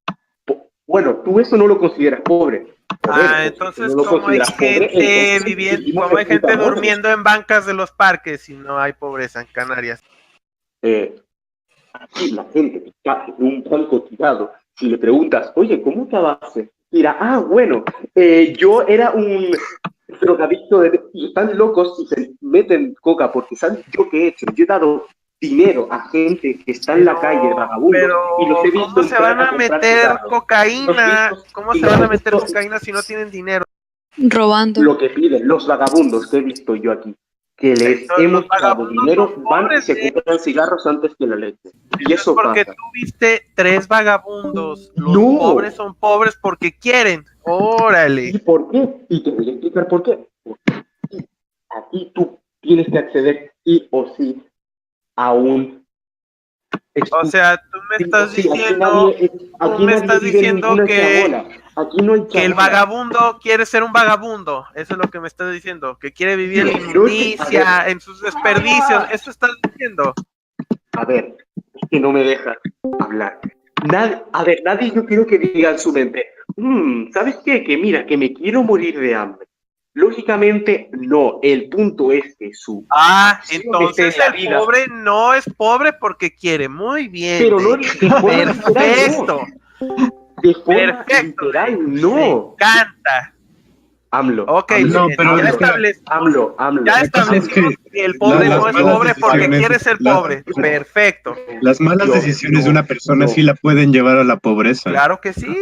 Bueno, tú eso no lo consideras pobre. Entonces, no ¿cómo hay gente viviendo, cómo hay gente durmiendo en bancas de los parques si no hay pobreza en Canarias? Aquí la gente que está en un banco tirado, si le preguntas, oye, ¿cómo acabaste? Dirá, bueno, yo era un drogadicto y están locos y se meten coca porque ¿sabes yo qué he hecho? Yo he dado dinero a gente que está en la calle, vagabundo, y los he visto. ¿Cómo se van a meter cocaína? ¿Cómo se van a meter cocaína si no tienen dinero? Robando. Lo que piden los vagabundos que he visto yo aquí, que les hemos dado dinero, van y se compran cigarros antes que la leche. Y eso porque pasa. Tú viste 3 vagabundos. Los pobres son pobres porque quieren. Órale. ¿Y por qué? Y te voy a explicar por qué. Porque aquí tú tienes que acceder sí o sí a un... O sea, tú me estás diciendo que el vagabundo quiere ser un vagabundo. Eso es lo que me estás diciendo. Que quiere vivir en inmundicia, en sus desperdicios. Eso estás diciendo. A ver, es que no me dejas hablar. Nadie yo quiero que diga en su mente, ¿sabes qué? Que mira, que me quiero morir de hambre. Lógicamente, no. El punto es que entonces el pobre no es pobre porque quiere. Muy bien. Pero no perfecto. De forma literal, no. Me encanta. AMLO. Ok, no, pero ya establecimos que el pobre no es pobre porque quiere ser pobre. Perfecto. Las malas decisiones de una persona sí la pueden llevar a la pobreza. Claro que sí.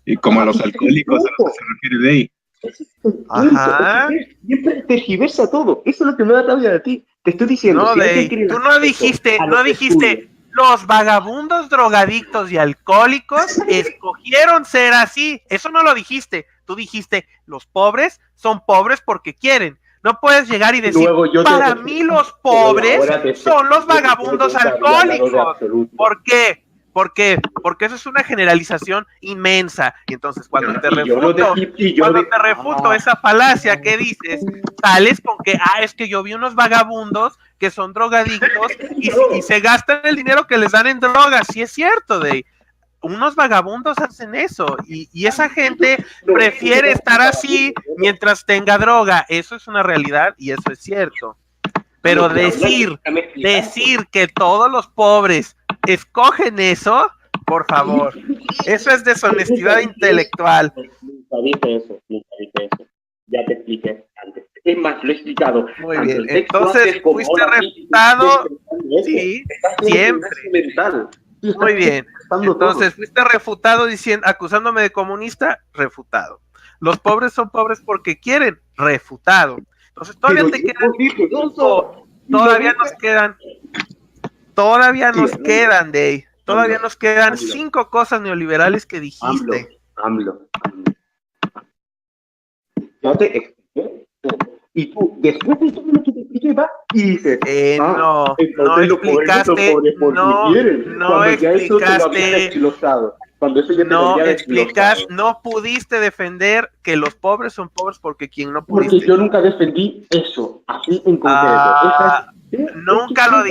Y como a los alcohólicos a los que se refiere de ahí. Ajá. Siempre tergiversa todo. Eso es lo que me da rabia de ti. Te estoy diciendo. No, tú no dijiste, los vagabundos, drogadictos y alcohólicos escogieron ser así. Eso no lo dijiste. Tú dijiste, los pobres son pobres porque quieren. No puedes llegar y decir, para mí los pobres son los vagabundos alcohólicos. ¿Por qué? ¿Por qué? Porque eso es una generalización inmensa. Y entonces cuando te refuto esa falacia que dices, sales con que, es que yo vi unos vagabundos que son drogadictos y se gastan el dinero que les dan en drogas. Sí es cierto, unos vagabundos hacen eso y esa gente prefiere estar así mientras tenga droga. Eso es una realidad y eso es cierto. Pero decir que todos los pobres escogen eso, por favor, eso es deshonestidad intelectual. Nunca dije eso. Ya te expliqué antes. Es más, lo he explicado. Muy bien, entonces fuiste refutado. Sí, siempre. Muy bien, entonces fuiste refutado acusándome de comunista, refutado. Los pobres son pobres porque quieren, refutado. Entonces todavía te quedan, todavía nos quedan 5 cosas neoliberales que dijiste. AMLO. Ya te expliqué. Y tú, después de todo lo que te expliqué, vas y dices, no explicaste, no pudiste defender que los pobres son pobres porque quien no pudiste. Porque yo nunca defendí eso, así en concreto. Nunca lo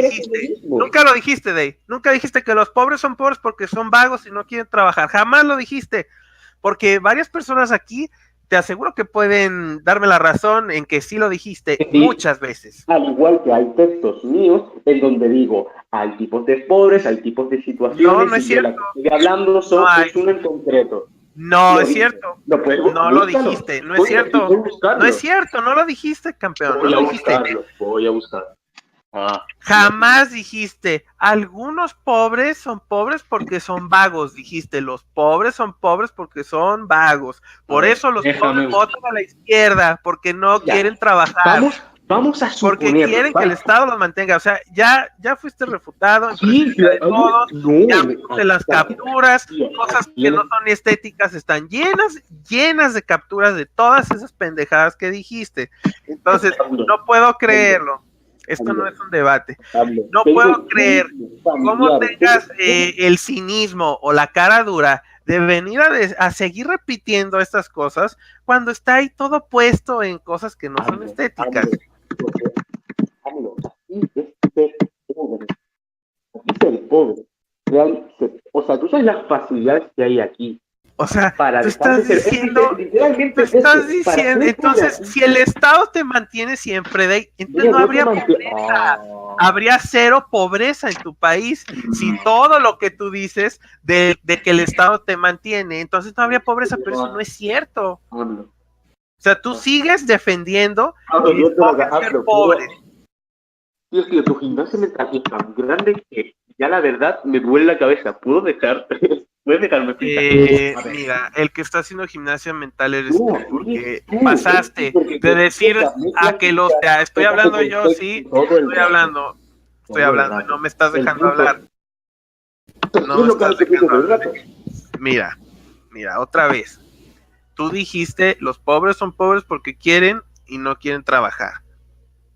dijiste, Dey. Nunca dijiste que los pobres son pobres porque son vagos y no quieren trabajar. Jamás lo dijiste. Porque varias personas aquí, te aseguro que pueden darme la razón en que sí lo dijiste muchas veces. Al igual que hay textos míos en donde digo, hay tipos de pobres, hay tipos de situaciones. No es cierto. La que estoy hablando es uno en concreto. No es cierto. No lo dijiste. No es cierto. No es cierto. No lo dijiste, campeón. Voy a buscarlo. Jamás dijiste, algunos pobres son pobres porque son vagos. Dijiste, los pobres son pobres porque son vagos. Por eso los pobres votan a la izquierda, porque no quieren trabajar. Vamos a suponer. Porque quieren que el Estado los mantenga. O sea, ya fuiste refutado. Ya puse las capturas, cosas que no son estéticas, están llenas de capturas de todas esas pendejadas que dijiste. Entonces, no puedo creerlo. Esto no es un debate. AMLO, No tengo puedo creer un cómo familiar, tengas tengo- el cinismo o la cara dura de venir a seguir repitiendo estas cosas cuando está ahí todo puesto en cosas que no son estéticas. AMLO, así es ser pobre. Así es ser pobre. O sea, tú sabes las facilidades que hay aquí O sea, para tú dejar de estás ser. diciendo, Literalmente tú estás es eso, para diciendo, ser pobre entonces, aquí. si el Estado te mantiene siempre de ahí, entonces Mira, no no te habría mantiene. pobreza, habría cero pobreza en tu país, si todo lo que tú dices de que el Estado te mantiene, entonces no habría pobreza, pero eso no es cierto. AMLO. O sea, tú sigues defendiendo AMLO, que yo te lo escoges ser AMLO, pobre. tío, tu gimnasio mental es tan grande que ya la verdad me duele la cabeza. ¿Puedo dejar? ¿Puedes dejarme explicar? A ver. Mira, el que está haciendo gimnasia mental eres No, tú, porque tú, pasaste porque de decir mezclas a que los... ideas, Estoy tocas hablando el yo, contexto sí, todo el rato, estoy todo el hablando, y rato. no me estás El dejando punto- hablar. ¿Qué No es lo que estás hace dejando todo el hablar. rato? Mira, otra vez. Tú dijiste, los pobres son pobres porque quieren y no quieren trabajar.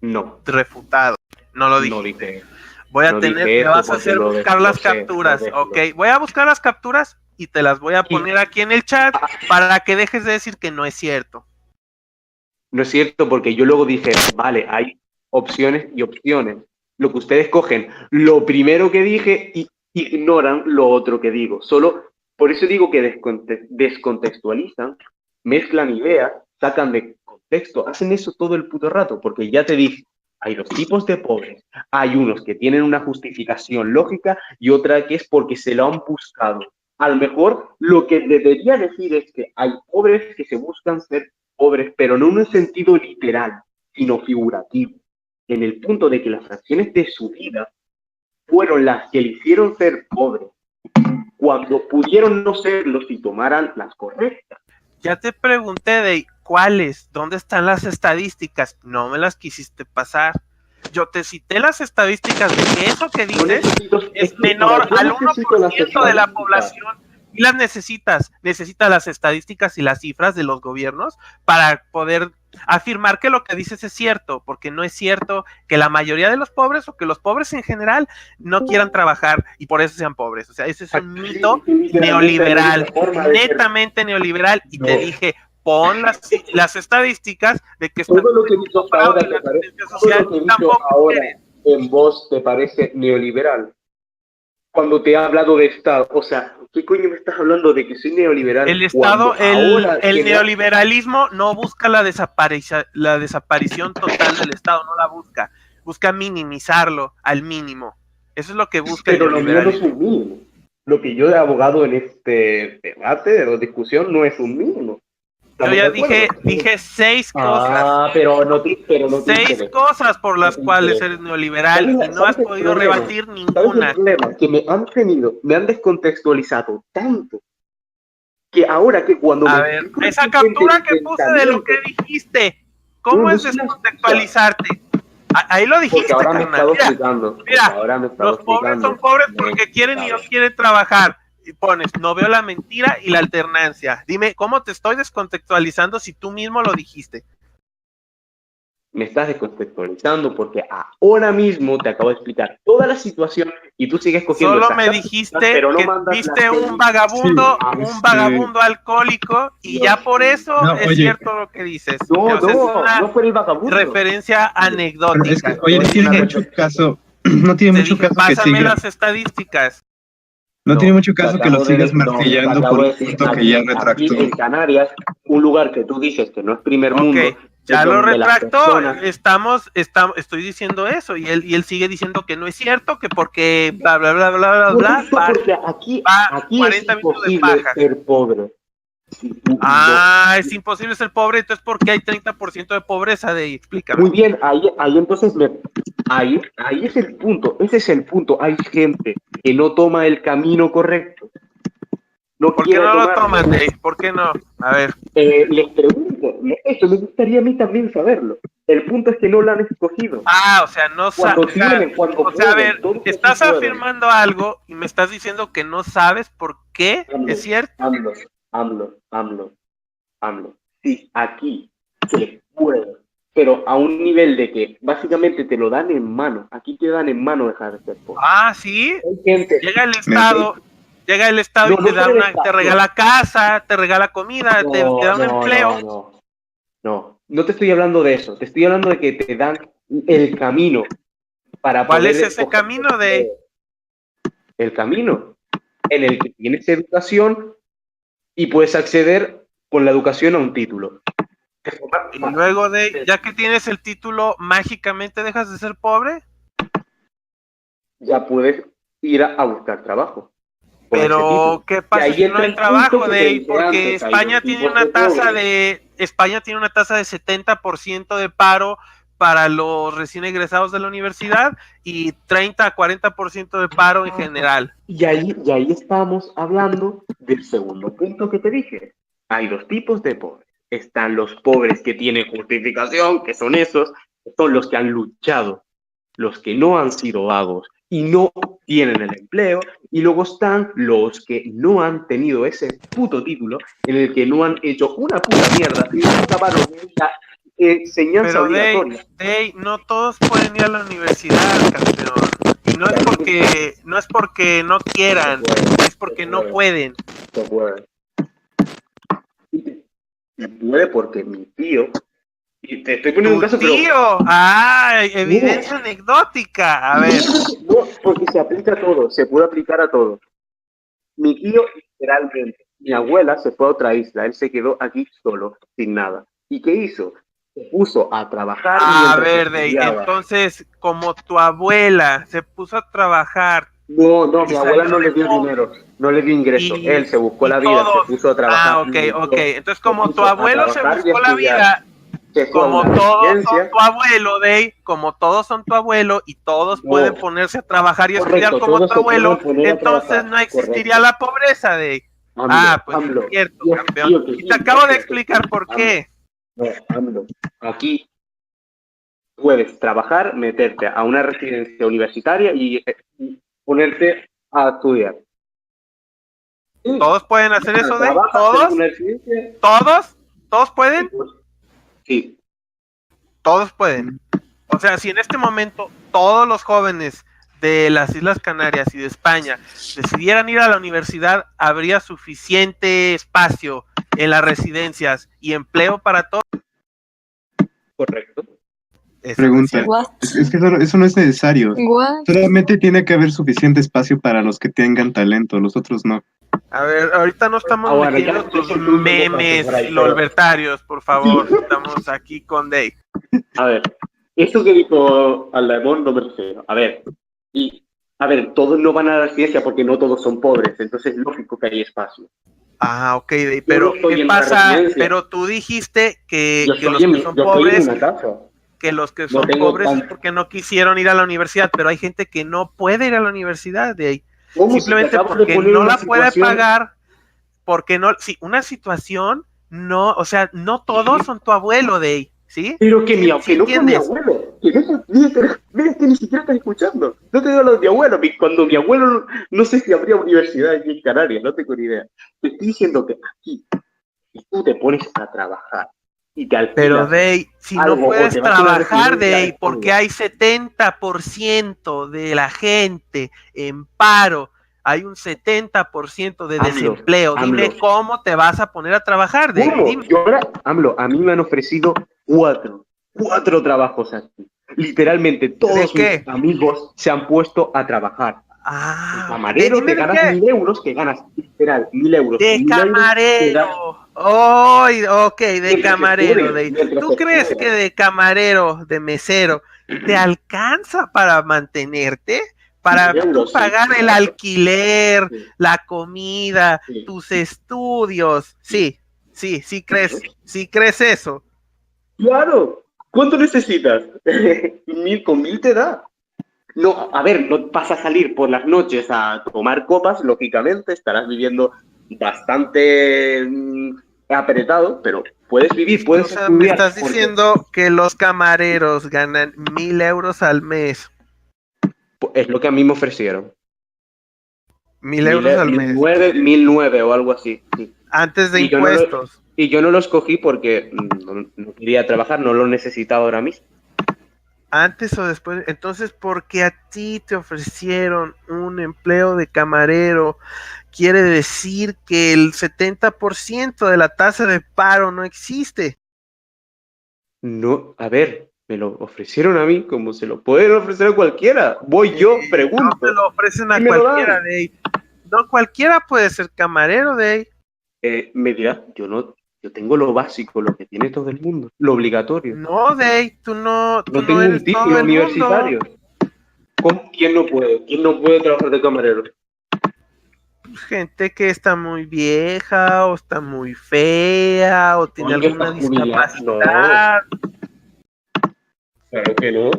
No, Refutado. No lo dijiste. no dije. Voy a no tener, dije me eso vas a porque hacer lo buscar lo las sé, capturas, lo ok. dejo. Voy a buscar las capturas y te las voy a poner aquí en el chat para que dejes de decir que no es cierto. No es cierto porque yo luego dije, vale, hay opciones y opciones. Lo que ustedes cogen, lo primero que dije y ignoran lo otro que digo. Solo, por eso digo que descontextualizan, mezclan ideas, sacan de contexto, hacen eso todo el puto rato, porque ya te dije, hay dos tipos de pobres. Hay unos que tienen una justificación lógica y otra que es porque se lo han buscado. A lo mejor lo que debería decir es que hay pobres que se buscan ser pobres, pero no en un sentido literal, sino figurativo, en el punto de que las acciones de su vida fueron las que le hicieron ser pobre, cuando pudieron no serlo si tomaran las correctas. Ya te pregunté de cuáles, dónde están las estadísticas, no me las quisiste pasar. Yo te cité las estadísticas de que eso que dices es menor al 1% de la población y las necesitas las estadísticas y las cifras de los gobiernos para poder afirmar que lo que dices es cierto, porque no es cierto que la mayoría de los pobres o que los pobres en general no quieran trabajar y por eso sean pobres. O sea, ese es un mito neoliberal, netamente neoliberal, y te dije, pon las estadísticas de que todo lo que he dicho hasta ahora te parece, todo lo que he dicho ahora en voz te parece neoliberal. Cuando te he hablado de Estado, o sea, ¿qué coño me estás hablando de que soy neoliberal? El Estado, ahora el neoliberalismo no busca la desaparición total del Estado, no la busca, busca minimizarlo al mínimo. Eso es lo que busca pero el lo mío no es neoliberalismo. un mínimo. Lo que yo he abogado en este debate o discusión no es un mínimo. Yo ya dije 6 cosas. Pero no Seis cosas por las cuales eres neoliberal y no has podido rebatir ninguna. ¿Sabes el problema? Que me han descontextualizado tanto que ahora que cuando a ver, esa captura que puse de lo que dijiste, ¿cómo es descontextualizarte? Ahí lo dijiste, ahora me he estado carnal. explicando. Mira, los pobres son pobres porque quieren y no quieren trabajar. Y pones, no veo la mentira y la alternancia. Dime, ¿cómo te estoy descontextualizando si tú mismo lo dijiste? Me estás descontextualizando porque ahora mismo te acabo de explicar toda la situación y tú sigues cogiendo. Solo me dijiste pero no que viste un vagabundo, un vagabundo alcohólico y ya por eso es cierto lo que dices. No fue el vagabundo. Referencia anecdótica. Es que, oye, no tiene mucho caso. No tiene mucho caso que pásame las estadísticas. No tiene mucho caso que lo sigas martillando por un punto que ya retractó. Aquí en Canarias, un lugar que tú dices que no es primer mundo. Ya lo retractó, estoy diciendo eso y él sigue diciendo que no es cierto, que porque bla bla bla bla bla bla. Porque aquí 40 minutos de paja. Ser pobre. Es imposible ser pobre, entonces ¿por qué hay 30% de pobreza? Explícame. Muy bien, ahí entonces ahí es el punto, ese es el punto. Hay gente que no toma el camino correcto. ¿Por qué no lo toman? ¿Por qué no? A ver. Les pregunto, eso me gustaría a mí también saberlo. El punto es que no lo han escogido. O sea, no saben. O sea, a ver, estás afirmando algo y me estás diciendo que no sabes por qué, ¿es cierto? AMLO. Sí, aquí se puede pero a un nivel de que básicamente te lo dan en mano. Aquí te dan en mano dejar de ser pobre. Ah, sí. Hay gente... Llega el Estado No, y te da te regala casa, te regala comida, te da un empleo. No te estoy hablando de eso. Te estoy hablando de que te dan el camino para ¿Cuál poder... es ese camino de...? El camino en el que tienes educación y puedes acceder con la educación a un título. Y luego ya que tienes el título, ¿mágicamente dejas de ser pobre? Ya puedes ir a buscar trabajo. Pero, ¿qué pasa si no hay trabajo, porque España tiene una tasa de 70% de paro para los recién egresados de la universidad y 30 a 40% de paro en general. Y ahí estamos hablando del segundo punto que te dije. Hay dos tipos de pobres. Están los pobres que tienen justificación, que son esos, que son los que han luchado, los que no han sido vagos y no tienen el empleo, y luego están los que no han tenido ese puto título, en el que no han hecho una puta mierda y no acabaron la enseñanza obligatoria. Pero no todos pueden ir a la universidad, campeón. Y no es porque no quieran, es porque no pueden. No puede. Y puede porque mi tío... Y te estoy poniendo un caso, tío. Pero... Evidencia anecdótica. A ver. No, porque se aplica a todo, se puede aplicar a todo. Mi tío, literalmente, mi abuela se fue a otra isla, él se quedó aquí solo, sin nada. ¿Y qué hizo? Se puso a trabajar. A ver, entonces, como tu abuela se puso a trabajar. No, mi abuela no le dio dinero, no le dio ingreso. Él se buscó la vida, se puso a trabajar. Ok. Entonces, como tu abuelo se buscó la vida, como todos son tu abuelo, como todos son tu abuelo y todos pueden ponerse a trabajar y estudiar como tu abuelo, entonces no existiría la pobreza, pues es cierto, campeón. Y te acabo de explicar por qué. No, aquí puedes trabajar, meterte a una residencia universitaria y ponerte a estudiar. ¿Todos pueden hacer eso, ¿Todos pueden? Sí. Todos pueden. O sea, si en este momento todos los jóvenes de las Islas Canarias y de España decidieran ir a la universidad, habría suficiente espacio en las residencias y empleo para todos. Correcto. Pregunta. Es que eso no es necesario. Solamente tiene que haber suficiente espacio para los que tengan talento, los otros no. A ver, ahorita no estamos metiendo tus memes lolbertarios, por favor. Estamos aquí con Dave. A ver, esto que dijo Aldemón no me refiero. A ver, todos no van a la residencia porque no todos son pobres, entonces es lógico que hay espacio. Ah, ok, Dave, pero ¿qué pasa? Pero tú dijiste que los que son pobres... Que los que son pobres es porque no quisieron ir a la universidad, pero hay gente que no puede ir a la universidad de ahí. Simplemente porque no la puede pagar, porque no, una situación, no, o sea, no todos son tu abuelo de ahí, ¿sí? Pero que no fue mi abuelo, que ni siquiera estás escuchando, no te digo lo de mi abuelo, cuando mi abuelo, no sé si habría universidad aquí en Canarias, no tengo ni idea, te estoy diciendo que aquí, si tú te pones a trabajar, pero si no puedes trabajar porque hay 70% de la gente en paro, hay un 70% de desempleo. Dime cómo te vas a poner a trabajar, AMLO, a mí me han ofrecido cuatro trabajos aquí. Literalmente todos mis amigos se han puesto a trabajar. Camarero, que ganas 1.000 euros, que ganas literal 1.000 euros. De camarero. De camarero. ¿Tú crees que de camarero, de mesero, te alcanza para mantenerte? Para tú pagar el alquiler, la comida, tus estudios. Sí crees eso. Claro. ¿Cuánto necesitas? Con 1.000 te da. No, a ver, no vas a salir por las noches a tomar copas, lógicamente, estarás viviendo bastante apretado, pero puedes vivir, puedes estudiar. Me estás diciendo que los camareros ganan 1.000 euros al mes. Es lo que a mí me ofrecieron. 1.000 euros al mes. 1.009 o algo así. Sí. Antes de Y impuestos. Yo no los cogí porque no quería trabajar, no lo necesitaba ahora mismo. Antes o después, entonces, porque a ti te ofrecieron un empleo de camarero, quiere decir que el 70% de la tasa de paro no existe. No, a ver, me lo ofrecieron a mí como se lo pueden ofrecer a cualquiera. Voy yo, pregunto. No te lo ofrecen a y me lo cualquiera, dan. Dave. No cualquiera puede ser camarero, Dave. Me dirá, yo tengo lo básico, lo que tiene todo el mundo, lo obligatorio. No, Dave, tú no tengo eres un todo título el universitario. mundo. ¿Quién no puede? ¿Quién no puede trabajar de camarero? Gente que está muy vieja, o está muy fea, o tiene Oye, alguna está jubilado. discapacidad. Claro que no.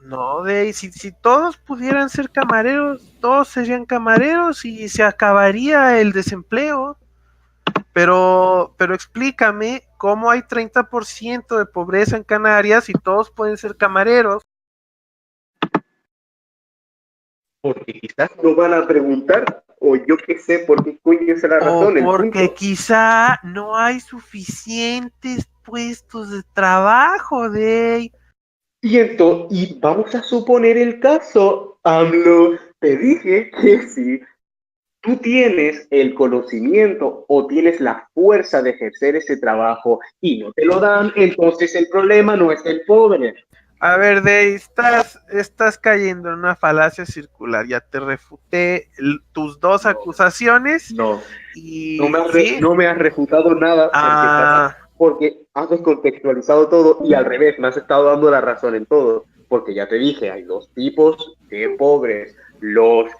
No, Dave, si todos pudieran ser camareros, todos serían camareros y se acabaría el desempleo. Pero explícame cómo hay 30% de pobreza en Canarias y todos pueden ser camareros. Porque quizás no van a preguntar, o yo qué sé por qué coño es la O razón. porque quizá no hay suficientes puestos de trabajo, Dave. Y vamos a suponer el caso, AMLO, te dije que si tú tienes el conocimiento o tienes la fuerza de ejercer ese trabajo y no te lo dan, entonces el problema no es el pobre. A ver, Dave, estás cayendo en una falacia circular. Ya te refuté tus dos acusaciones. No. Y No me has refutado nada porque has descontextualizado todo y al revés, me has estado dando la razón en todo. Porque ya te dije, hay dos tipos de pobres. Los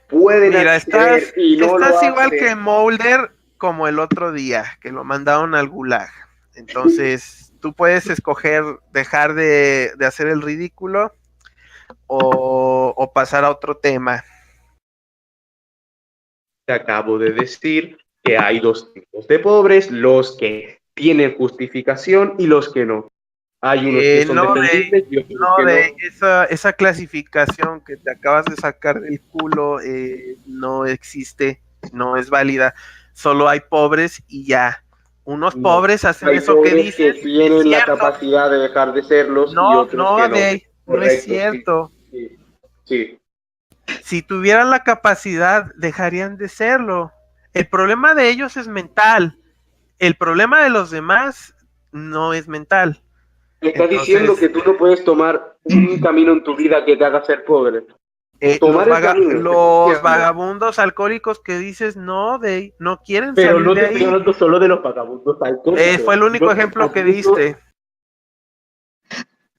pueden acceder y no lo hacen. Estás igual que Mulder como el otro día, que lo mandaron al gulag. Entonces, tú puedes escoger dejar de hacer el ridículo o pasar a otro tema. Te acabo de decir que hay dos tipos de pobres, los que tienen justificación y los que no. Hay unos que son defendibles y otros que no. Esa clasificación que te acabas de sacar del culo no existe, no es válida. Solo hay pobres y ya. Unos pobres hacen eso que dicen. Que tienen la capacidad de dejar de serlos y otros que no. No es cierto. Sí. Si tuvieran la capacidad, dejarían de serlo. El problema de ellos es mental. El problema de los demás no es mental. Estás diciendo que tú no puedes tomar un camino en tu vida que te haga ser pobre. Los vagabundos alcohólicos que dices no quieren pero salir no de te ahí. estoy hablando solo de los vagabundos alcohólicos. Fue el único ejemplo que diste.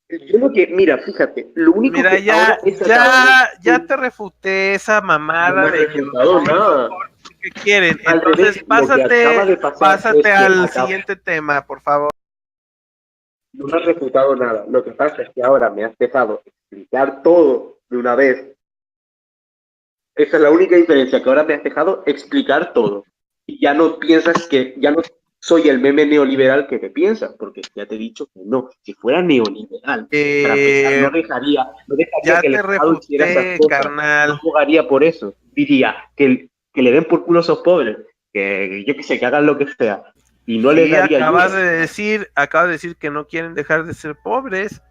Yo lo que, mira, fíjate, lo único mira, que ya te refuté esa mamada de que nada. Que quieren. Entonces, pásate al siguiente tema, por favor. No me has refutado nada. Lo que pasa es que ahora me has dejado explicar todo de una vez. Esa es la única diferencia, que ahora me has dejado explicar todo. Y ya no piensas ya no soy el meme neoliberal que te piensas, porque ya te he dicho que no. Si fuera neoliberal, para empezar, no dejaría ya que el Estado hiciera esas cosas. Carnal. No jugaría por eso. Diría que le den por culo a esos pobres, que yo qué sé, que hagan lo que sea. Y no les daría acabas de decir que no quieren dejar de ser pobres.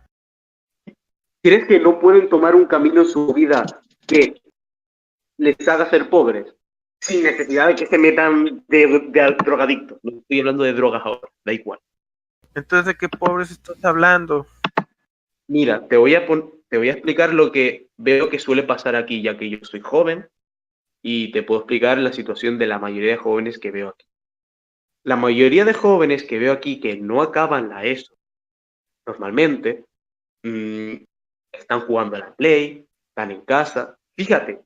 ¿Crees que no pueden tomar un camino en su vida que les haga ser pobres? Sin necesidad de que se metan de drogadictos. No estoy hablando de drogas ahora, da igual. Entonces, ¿de qué pobres estás hablando? Mira, te voy a explicar lo que veo que suele pasar aquí, ya que yo soy joven, y te puedo explicar la situación de la mayoría de jóvenes que veo aquí. La mayoría de jóvenes que veo aquí que no acaban la ESO, normalmente, están jugando a la Play, están en casa. Fíjate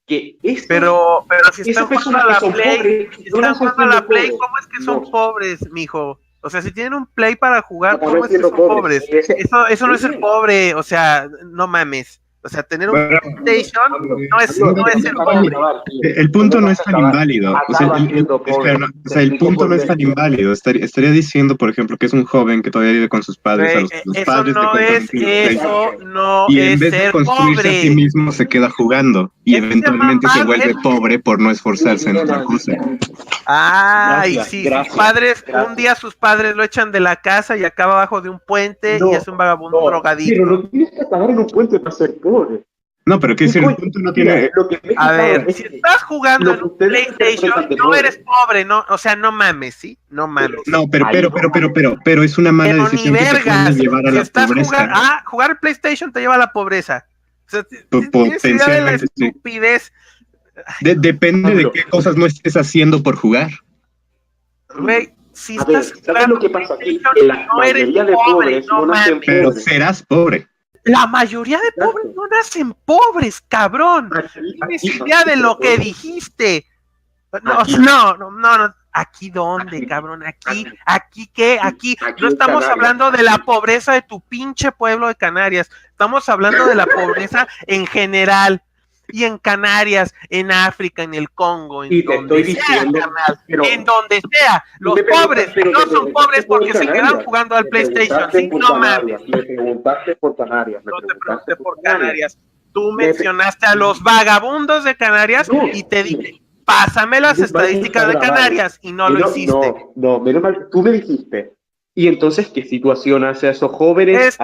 que pero si están jugando a la Play, ¿cómo es que son pobres, mijo? O sea, si tienen un Play para jugar, ¿cómo es que son pobres? Eso no es ser pobre, o sea, no mames. O sea, tener un PlayStation no es ser pobre. El punto no es tan inválido. O sea, el punto no es tan inválido. Estaría diciendo, por ejemplo, que es un joven que todavía vive con sus padres. Los padres y en vez de construirse a sí mismo, se queda jugando. Y eventualmente se vuelve pobre por no esforzarse en otra cosa. Y sí, sus padres, un día sus padres lo echan de la casa y acaba abajo de un puente y es un vagabundo drogadicto. Pero no tienes que acabar en un puente para ser pobre. No, pero que si el punto no tiene... A ver, si estás jugando en un PlayStation, no eres pobre, no, o sea, no mames, ¿sí? No mames. No, pero es una mala decisión que te puede llevar a la pobreza. Jugar el PlayStation te lleva a la pobreza. O sea, potencialmente, sí. Estupidez. Depende de qué cosas no estés haciendo por jugar. Güey, si ¿sabes lo que pasa aquí? La mayoría de pobres no nacen pobres. Pero serás pobre. La mayoría de pobres no nacen pobres, cabrón. Tienes idea de lo que dijiste. No. ¿Aquí dónde, cabrón? ¿Aquí qué? Aquí no estamos hablando de la pobreza de tu pinche pueblo de Canarias. Estamos hablando de la pobreza en general. Y en Canarias, en África, en el Congo, en donde sea, los pobres no son pobres porque se quedan jugando al PlayStation. ¿Sí? No mames. Me preguntaste por Canarias. No te pregunté por Canarias. Tú mencionaste a los vagabundos de Canarias y te dije, pásame las estadísticas de Canarias y no lo hiciste. No, menos mal, tú me dijiste. Y entonces, ¿qué situación hace a esos jóvenes?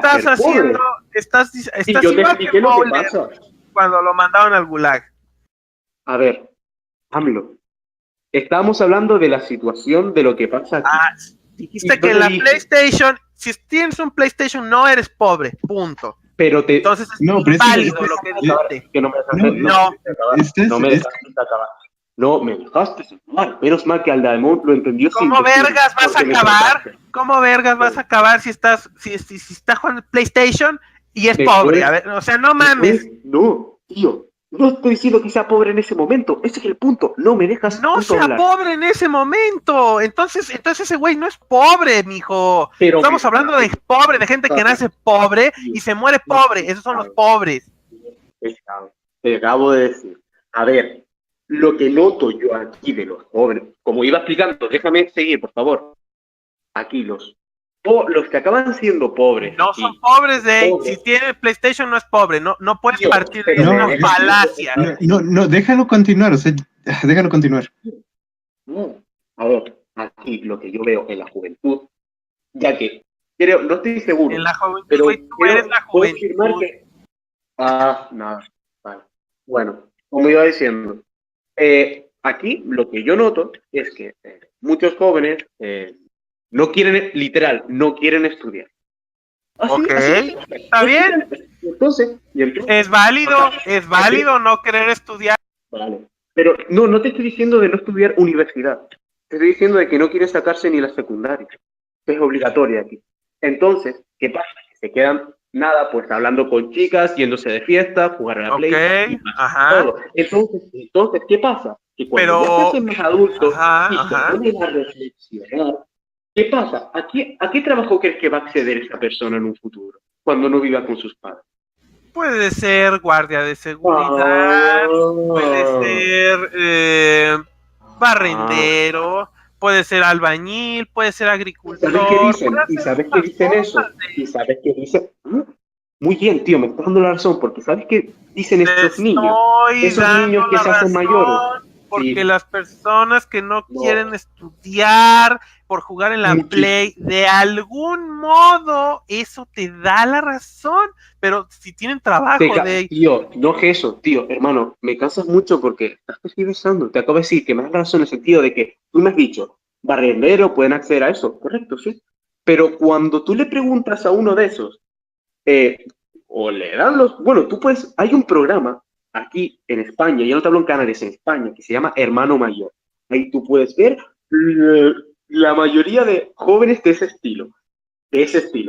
Estás igual que Bowler cuando lo mandaron al Gulag. A ver, AMLO, estamos hablando de la situación de lo que pasa aquí. Dijiste que en la PlayStation, si tienes un PlayStation no eres pobre, punto. Pero entonces es inválido lo que dijiste. Que no me dejaste acabar. No, me dejaste acabar. Menos mal que Aldemont lo entendió. ¿Cómo vergas vas a acabar? ¿Cómo vergas vas a acabar si estás jugando PlayStation y es pobre? A ver, o sea, no mames. No, tío. No estoy diciendo que sea pobre en ese momento. Ese es el punto. No me dejas. No sea hablar. Pobre en ese momento. Entonces ese güey no es pobre, mijo. Estamos hablando de pobre, de gente que nace pobre y se muere pobre. Esos son los pobres. Te acabo de decir. A ver, lo que noto yo aquí de los pobres, como iba explicando, déjame seguir, por favor. Aquí los que acaban siendo pobres. No son pobres si tiene PlayStation no es pobre, no puedes partir de una falacia. No, déjalo continuar, déjalo continuar. A ver, aquí lo que yo veo en la juventud, ya que creo, no estoy seguro. En la juventud, pero tú eres la juventud. Nada, vale. Bueno, como iba diciendo, aquí lo que yo noto es que muchos jóvenes no quieren estudiar. Así, está bien. Entonces, es válido no querer estudiar. Vale. Pero no te estoy diciendo de no estudiar universidad. Te estoy diciendo de que no quieren sacarse ni la secundaria. Es obligatoria aquí. Entonces, ¿qué pasa? Se quedan pues hablando con chicas, yéndose de fiesta, jugar a la Play. Todo. Entonces, ¿qué pasa? Que cuando ya se hacen más adultos y se ponen a reflexionar, ¿qué pasa? ¿A qué trabajo crees que va a acceder esa persona en un futuro? Cuando no viva con sus padres. Puede ser guardia de seguridad, puede ser barrendero, puede ser albañil, puede ser agricultor. ¿Sabes qué dicen eso? ¿Y sabes qué dicen? Muy bien, tío, me estás dando la razón, porque ¿sabes qué dicen estos niños? Esos niños que se hacen mayores. Porque las personas que no quieren estudiar por jugar en la Play, de algún modo, eso te da la razón. Pero si tienen trabajo Tío, no es eso, tío, hermano, me cansas mucho porque estás pensando. Te acabo de decir que me das razón en el sentido de que tú me has dicho, barrendero, pueden acceder a eso, correcto, sí. Pero cuando tú le preguntas a uno de esos, o le dan tú puedes, hay un programa aquí en España, ya no te hablo en Canarias, en España, que se llama Hermano Mayor. Ahí tú puedes ver la mayoría de jóvenes de ese estilo.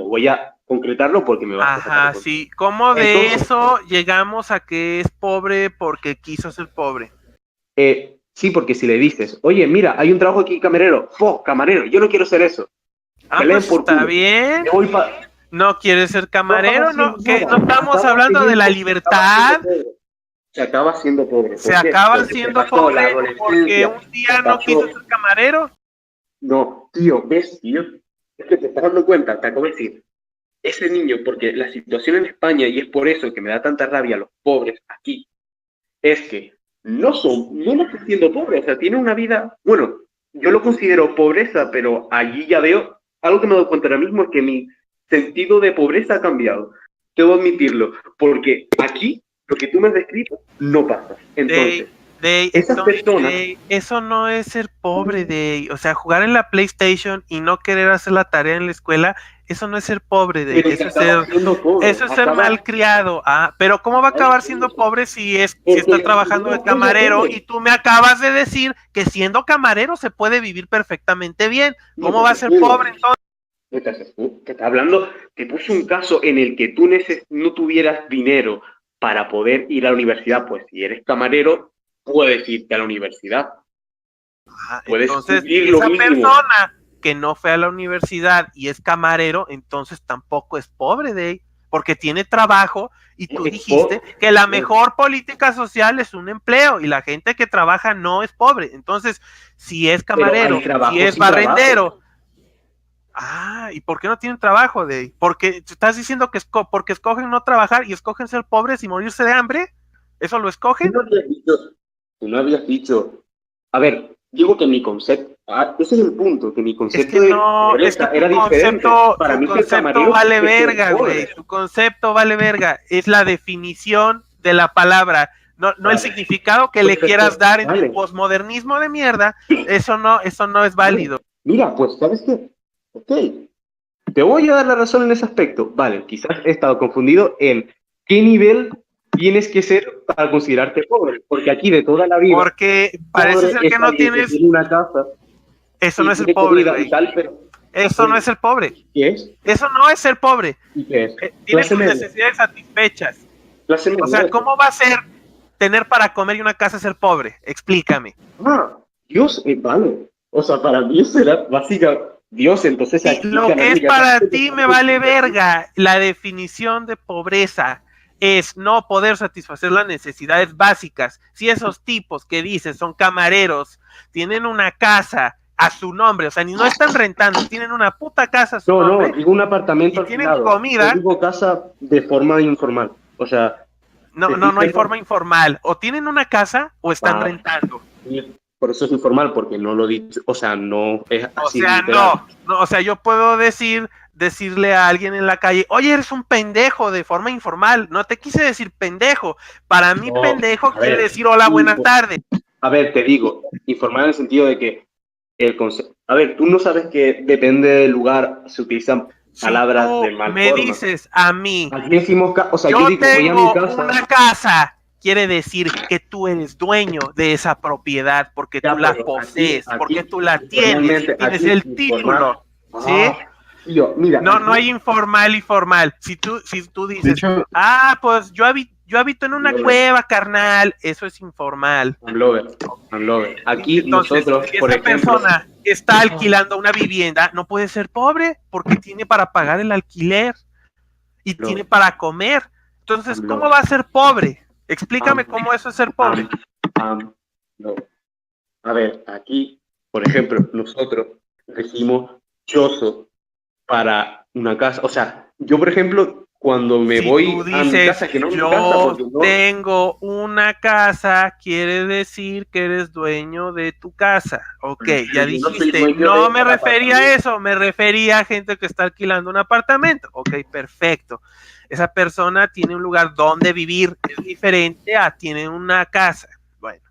Voy a concretarlo porque me va a... Ajá, sí. ¿Cómo de eso llegamos a que es pobre porque quiso ser pobre? Sí, porque si le dices, oye, mira, hay un trabajo aquí camarero, camarero, yo no quiero ser eso. Pues está bien. ¿No quieres ser camarero? No, ¿No? ¿Que no estamos hablando de la libertad? Se acaba siendo pobre. Se acaba siendo pobre porque un día no quiso ser camarero. No, tío, ¿ves, tío? Es que te estás dando cuenta, te acabo de decir. Ese niño, porque la situación en España, y es por eso que me da tanta rabia a los pobres aquí, es que no están siendo pobres, o sea, tienen una vida, bueno, yo lo considero pobreza, pero allí ya veo, algo que me doy cuenta ahora mismo es que mi sentido de pobreza ha cambiado, debo admitirlo, porque aquí, lo que tú me has descrito, no pasa. Entonces, esas personas... eso no es ser pobre, o sea, jugar en la PlayStation y no querer hacer la tarea en la escuela, eso no es ser pobre, eso es ser malcriado. Pero ¿cómo va a acabar siendo pobre si está trabajando de camarero? Y tú me acabas de decir que siendo camarero se puede vivir perfectamente bien. ¿Cómo va a ser pobre entonces? Te está hablando, te puse un caso en el que tú no tuvieras dinero para poder ir a la universidad, pues si eres camarero, puedes irte a la universidad. Entonces, esa persona que no fue a la universidad y es camarero, entonces tampoco es pobre, porque tiene trabajo, y tú dijiste que la mejor política social es un empleo, y la gente que trabaja no es pobre. Entonces, si es camarero, si es barrendero... ¿y por qué no tienen trabajo, Porque estás diciendo que porque escogen no trabajar y escogen ser pobres y morirse de hambre. ¿Eso lo escogen? Tú no habías dicho. A ver, digo que mi concepto, ese es el punto, que mi concepto de pobreza era diferente. Para mí, tu concepto vale verga, güey. Tu concepto vale verga. Es la definición de la palabra, no el significado que le quieras dar en el posmodernismo de mierda. Eso no es válido. Mira, pues, ¿sabes qué? Ok, te voy a dar la razón en ese aspecto. Vale, quizás he estado confundido en qué nivel tienes que ser para considerarte pobre, porque aquí de toda la vida... Porque parece ser que no tienes... una casa, eso no es el pobre, güey. Eso no es el pobre. ¿Qué es? Eso no es ser pobre. ¿Y qué es? Tienes tus necesidades satisfechas. O sea, ¿cómo va a ser tener para comer y una casa ser pobre? Explícame. Dios, vale. O sea, para mí eso era básicamente... Dios, entonces... Y lo que es para ti me vale verga. La definición de pobreza es no poder satisfacer las necesidades básicas. Si esos tipos que dices son camareros, tienen una casa a su nombre, o sea, ni no están rentando, tienen una puta casa a su nombre. No, digo un apartamento y tienen comida. Digo casa de forma informal, o sea... No hay forma informal. O tienen una casa o están rentando. Por eso es informal, porque no lo dicho, o sea, no es así. O sea, o sea, yo puedo decirle a alguien en la calle, oye, eres un pendejo, de forma informal. No te quise decir pendejo. Para mí, pendejo quiere decir hola, buenas tardes. A ver, te digo, informal en el sentido de que el concepto... A ver, tú no sabes que depende del lugar, se utilizan palabras de mal me forma. Dices a mí, aquí decimos, o sea, yo digo, tengo voy a mi casa. una casa. Quiere decir que tú eres dueño de esa propiedad porque tú la posees, porque tú la tienes el título, ¿sí? Mira, no hay informal y formal. Si tú dices, pues yo habito en una cueva, carnal, eso es informal. I'm lover. Aquí entonces, nosotros, si por esta ejemplo, persona está alquilando una vivienda, no puede ser pobre porque tiene para pagar el alquiler y tiene para comer. Entonces, ¿cómo va a ser pobre? Explícame cómo eso es ser pobre. No. A ver, aquí, por ejemplo, nosotros decimos chozo para una casa. O sea, yo, por ejemplo, cuando me voy a mi casa, que no es mi casa, porque no... tengo una casa, quiere decir que eres dueño de tu casa. Ok, ya dijiste, no me refería a eso, me refería a gente que está alquilando un apartamento. Ok, perfecto. Esa persona tiene un lugar donde vivir, es diferente a tiene una casa. Bueno,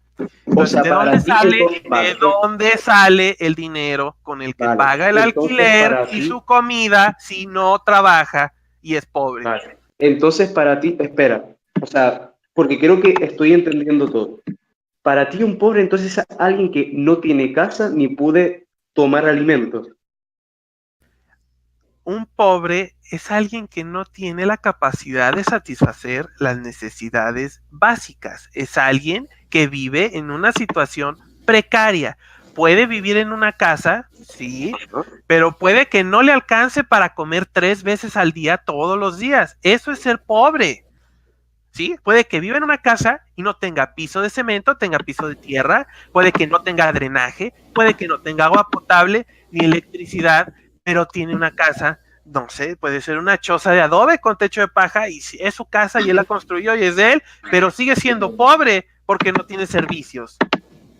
entonces, ¿de dónde sale el dinero con el que paga el alquiler y su comida si no trabaja y es pobre? Entonces, para ti, espera, o sea, porque creo que estoy entendiendo todo. Para ti, un pobre, entonces, es alguien que no tiene casa ni puede tomar alimentos. Un pobre es alguien que no tiene la capacidad de satisfacer las necesidades básicas. Es alguien que vive en una situación precaria. puede vivir en una casa, sí, pero puede que no le alcance para comer 3 veces al día todos los días. Eso es ser pobre. ¿Sí? Puede que viva en una casa y no tenga piso de cemento, tenga piso de tierra, puede que no tenga drenaje, puede que no tenga agua potable ni electricidad, pero tiene una casa, no sé, puede ser una choza de adobe con techo de paja y es su casa y él la construyó y es de él, pero sigue siendo pobre porque no tiene servicios.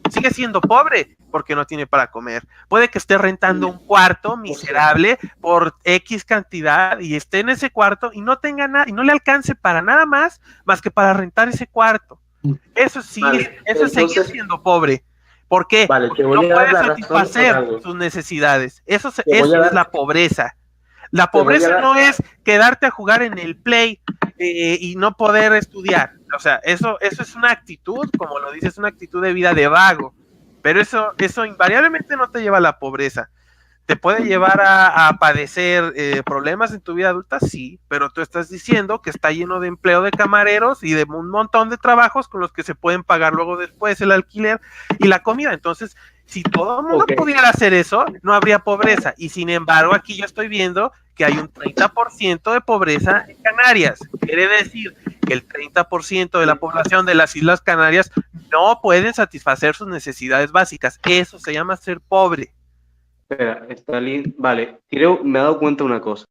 Sigue siendo pobre porque no tiene para comer. Puede que esté rentando un cuarto miserable por X cantidad y esté en ese cuarto y no tenga nada y no le alcance para nada más que para rentar ese cuarto. Eso sí, eso es seguir siendo pobre. ¿Por qué? Porque no puede satisfacer sus necesidades. Eso es la pobreza. La pobreza no es quedarte a jugar en el Play y no poder estudiar. O sea, eso es una actitud, como lo dices, una actitud de vida de vago. Pero eso invariablemente no te lleva a la pobreza. ¿Te puede llevar a padecer problemas en tu vida adulta? Sí, pero tú estás diciendo que está lleno de empleo de camareros y de un montón de trabajos con los que se pueden pagar luego después el alquiler y la comida. Entonces, si todo el mundo pudiera hacer eso, no habría pobreza. Y sin embargo, aquí yo estoy viendo que hay un 30% de pobreza en Canarias. Quiere decir que el 30% de la población de las Islas Canarias no pueden satisfacer sus necesidades básicas. Eso se llama ser pobre. Espera, Stalin, vale, creo, me he dado cuenta de una cosa.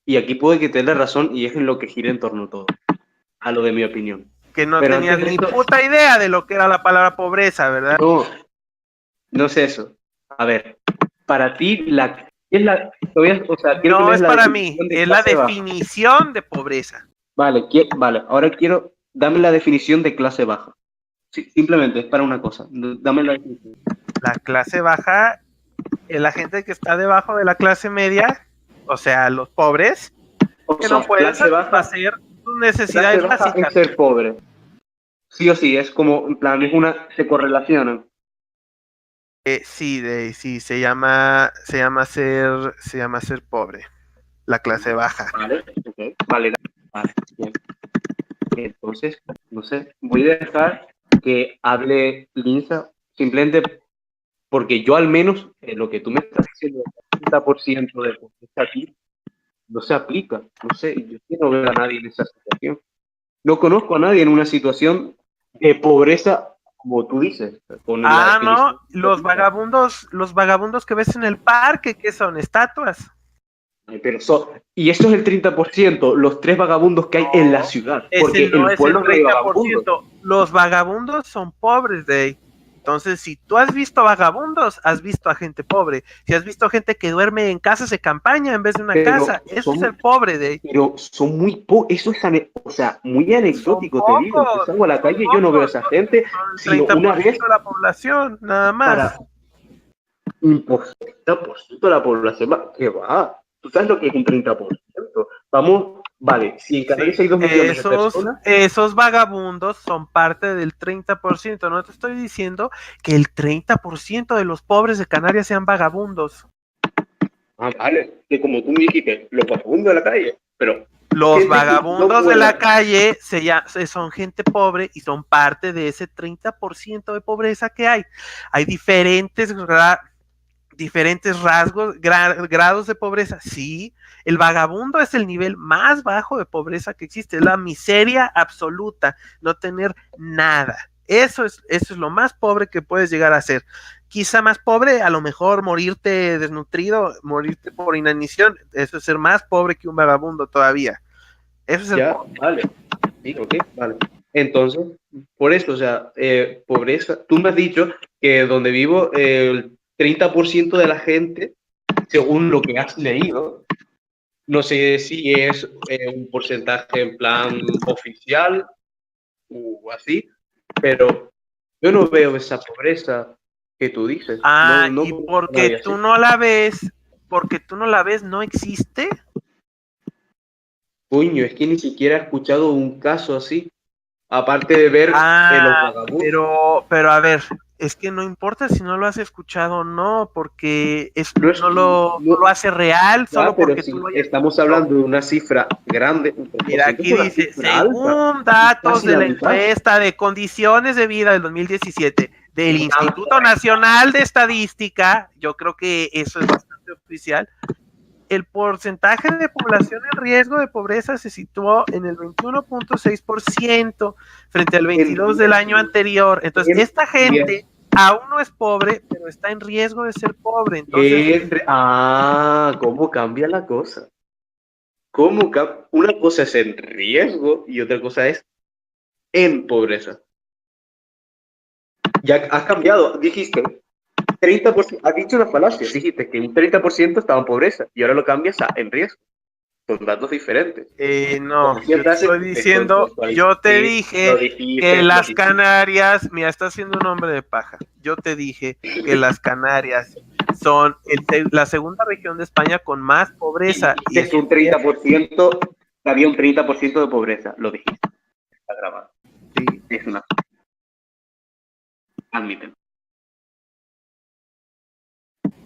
Y aquí puede que te dé razón y es en lo que gira en torno a todo. A lo de mi opinión. Que no tenías ni puta idea de lo que era la palabra pobreza, ¿verdad? No sé eso. A ver, para ti, no es para mí, es la definición de pobreza. Vale, ahora dame la definición de clase baja. Sí, simplemente, es para una cosa. Dame la definición. La clase baja es la gente que está debajo de la clase media, o sea, los pobres, que no pueden satisfacer sus necesidades básicas. Es ser pobre. Sí o sí, es como, en plan, se correlacionan. Sí, se llama ser pobre, la clase baja. Vale, bien. Entonces, no sé, voy a dejar que hable Linza, simplemente porque yo al menos, lo que tú me estás diciendo, el 30% de pobreza aquí, no se aplica, no sé, yo no veo a nadie en esa situación. No conozco a nadie en una situación de pobreza como tú dices. No, los vagabundos que ves en el parque, ¿qué son? ¿Estatuas? Pero y eso es el 30%, los 3 vagabundos que hay en la ciudad. Porque el pueblo no hay vagabundos. Los vagabundos son pobres de ahí. Entonces, si tú has visto vagabundos, has visto a gente pobre. Si has visto gente que duerme en casas de campaña en vez de una casa, eso es el pobre de ahí. Pero son muy eso es muy anecdótico, te digo. Yo salgo a la calle y yo no veo a esa gente. Son el 30% de la población, nada más. Un 30% de la población, ¿qué va? ¿Tú sabes lo que es un 30%? Vamos, vale, si en Canarias hay 2 millones de personas... Esos vagabundos son parte del 30%. No te estoy diciendo que el 30% de los pobres de Canarias sean vagabundos. Vale, que como tú me dijiste, los vagabundos de la calle, pero... Los vagabundos de la calle son gente pobre y son parte de ese 30% de pobreza que hay. Hay diferentes grados de pobreza. Sí, el vagabundo es el nivel más bajo de pobreza que existe, es la miseria absoluta, no tener nada. Eso es lo más pobre que puedes llegar a ser. Quizá más pobre, a lo mejor morirte desnutrido, morirte por inanición, eso es ser más pobre que un vagabundo todavía. Eso es pobre. Vale. Sí, vale. Entonces, por eso, o sea, pobreza, tú me has dicho que donde vivo, el 30% de la gente, según lo que has leído, no sé si es un porcentaje en plan oficial o así, pero yo no veo esa pobreza que tú dices. Y porque tú no la ves, ¿no existe? Coño, es que ni siquiera he escuchado un caso así, aparte de ver los vagabundos. Pero a ver, es que no importa si no lo has escuchado o no, porque no lo hace real, solo porque tú lo hayas estamos hablando de una cifra grande. Mira, aquí dice, según datos de la encuesta de condiciones de vida del 2017, del Instituto Nacional de Estadística, yo creo que eso es bastante oficial, el porcentaje de población en riesgo de pobreza se situó en el 21.6% frente al 22% del año anterior. Entonces, esta gente aún no es pobre, pero está en riesgo de ser pobre. Entonces, ¿cómo cambia la cosa? Una cosa es en riesgo y otra cosa es en pobreza. Ya has cambiado, dijiste 30%, has dicho una falacia, dijiste que un 30% estaba en pobreza y ahora lo cambias a en riesgo. Son datos diferentes. No, yo te estoy diciendo, yo te dije que las Canarias, mira, está haciendo un hombre de paja. Yo te dije que las Canarias son la segunda región de España con más pobreza. Y es un 30%, había un 30% de pobreza, lo dijiste. Está grabado. Sí, es una. Admítelo.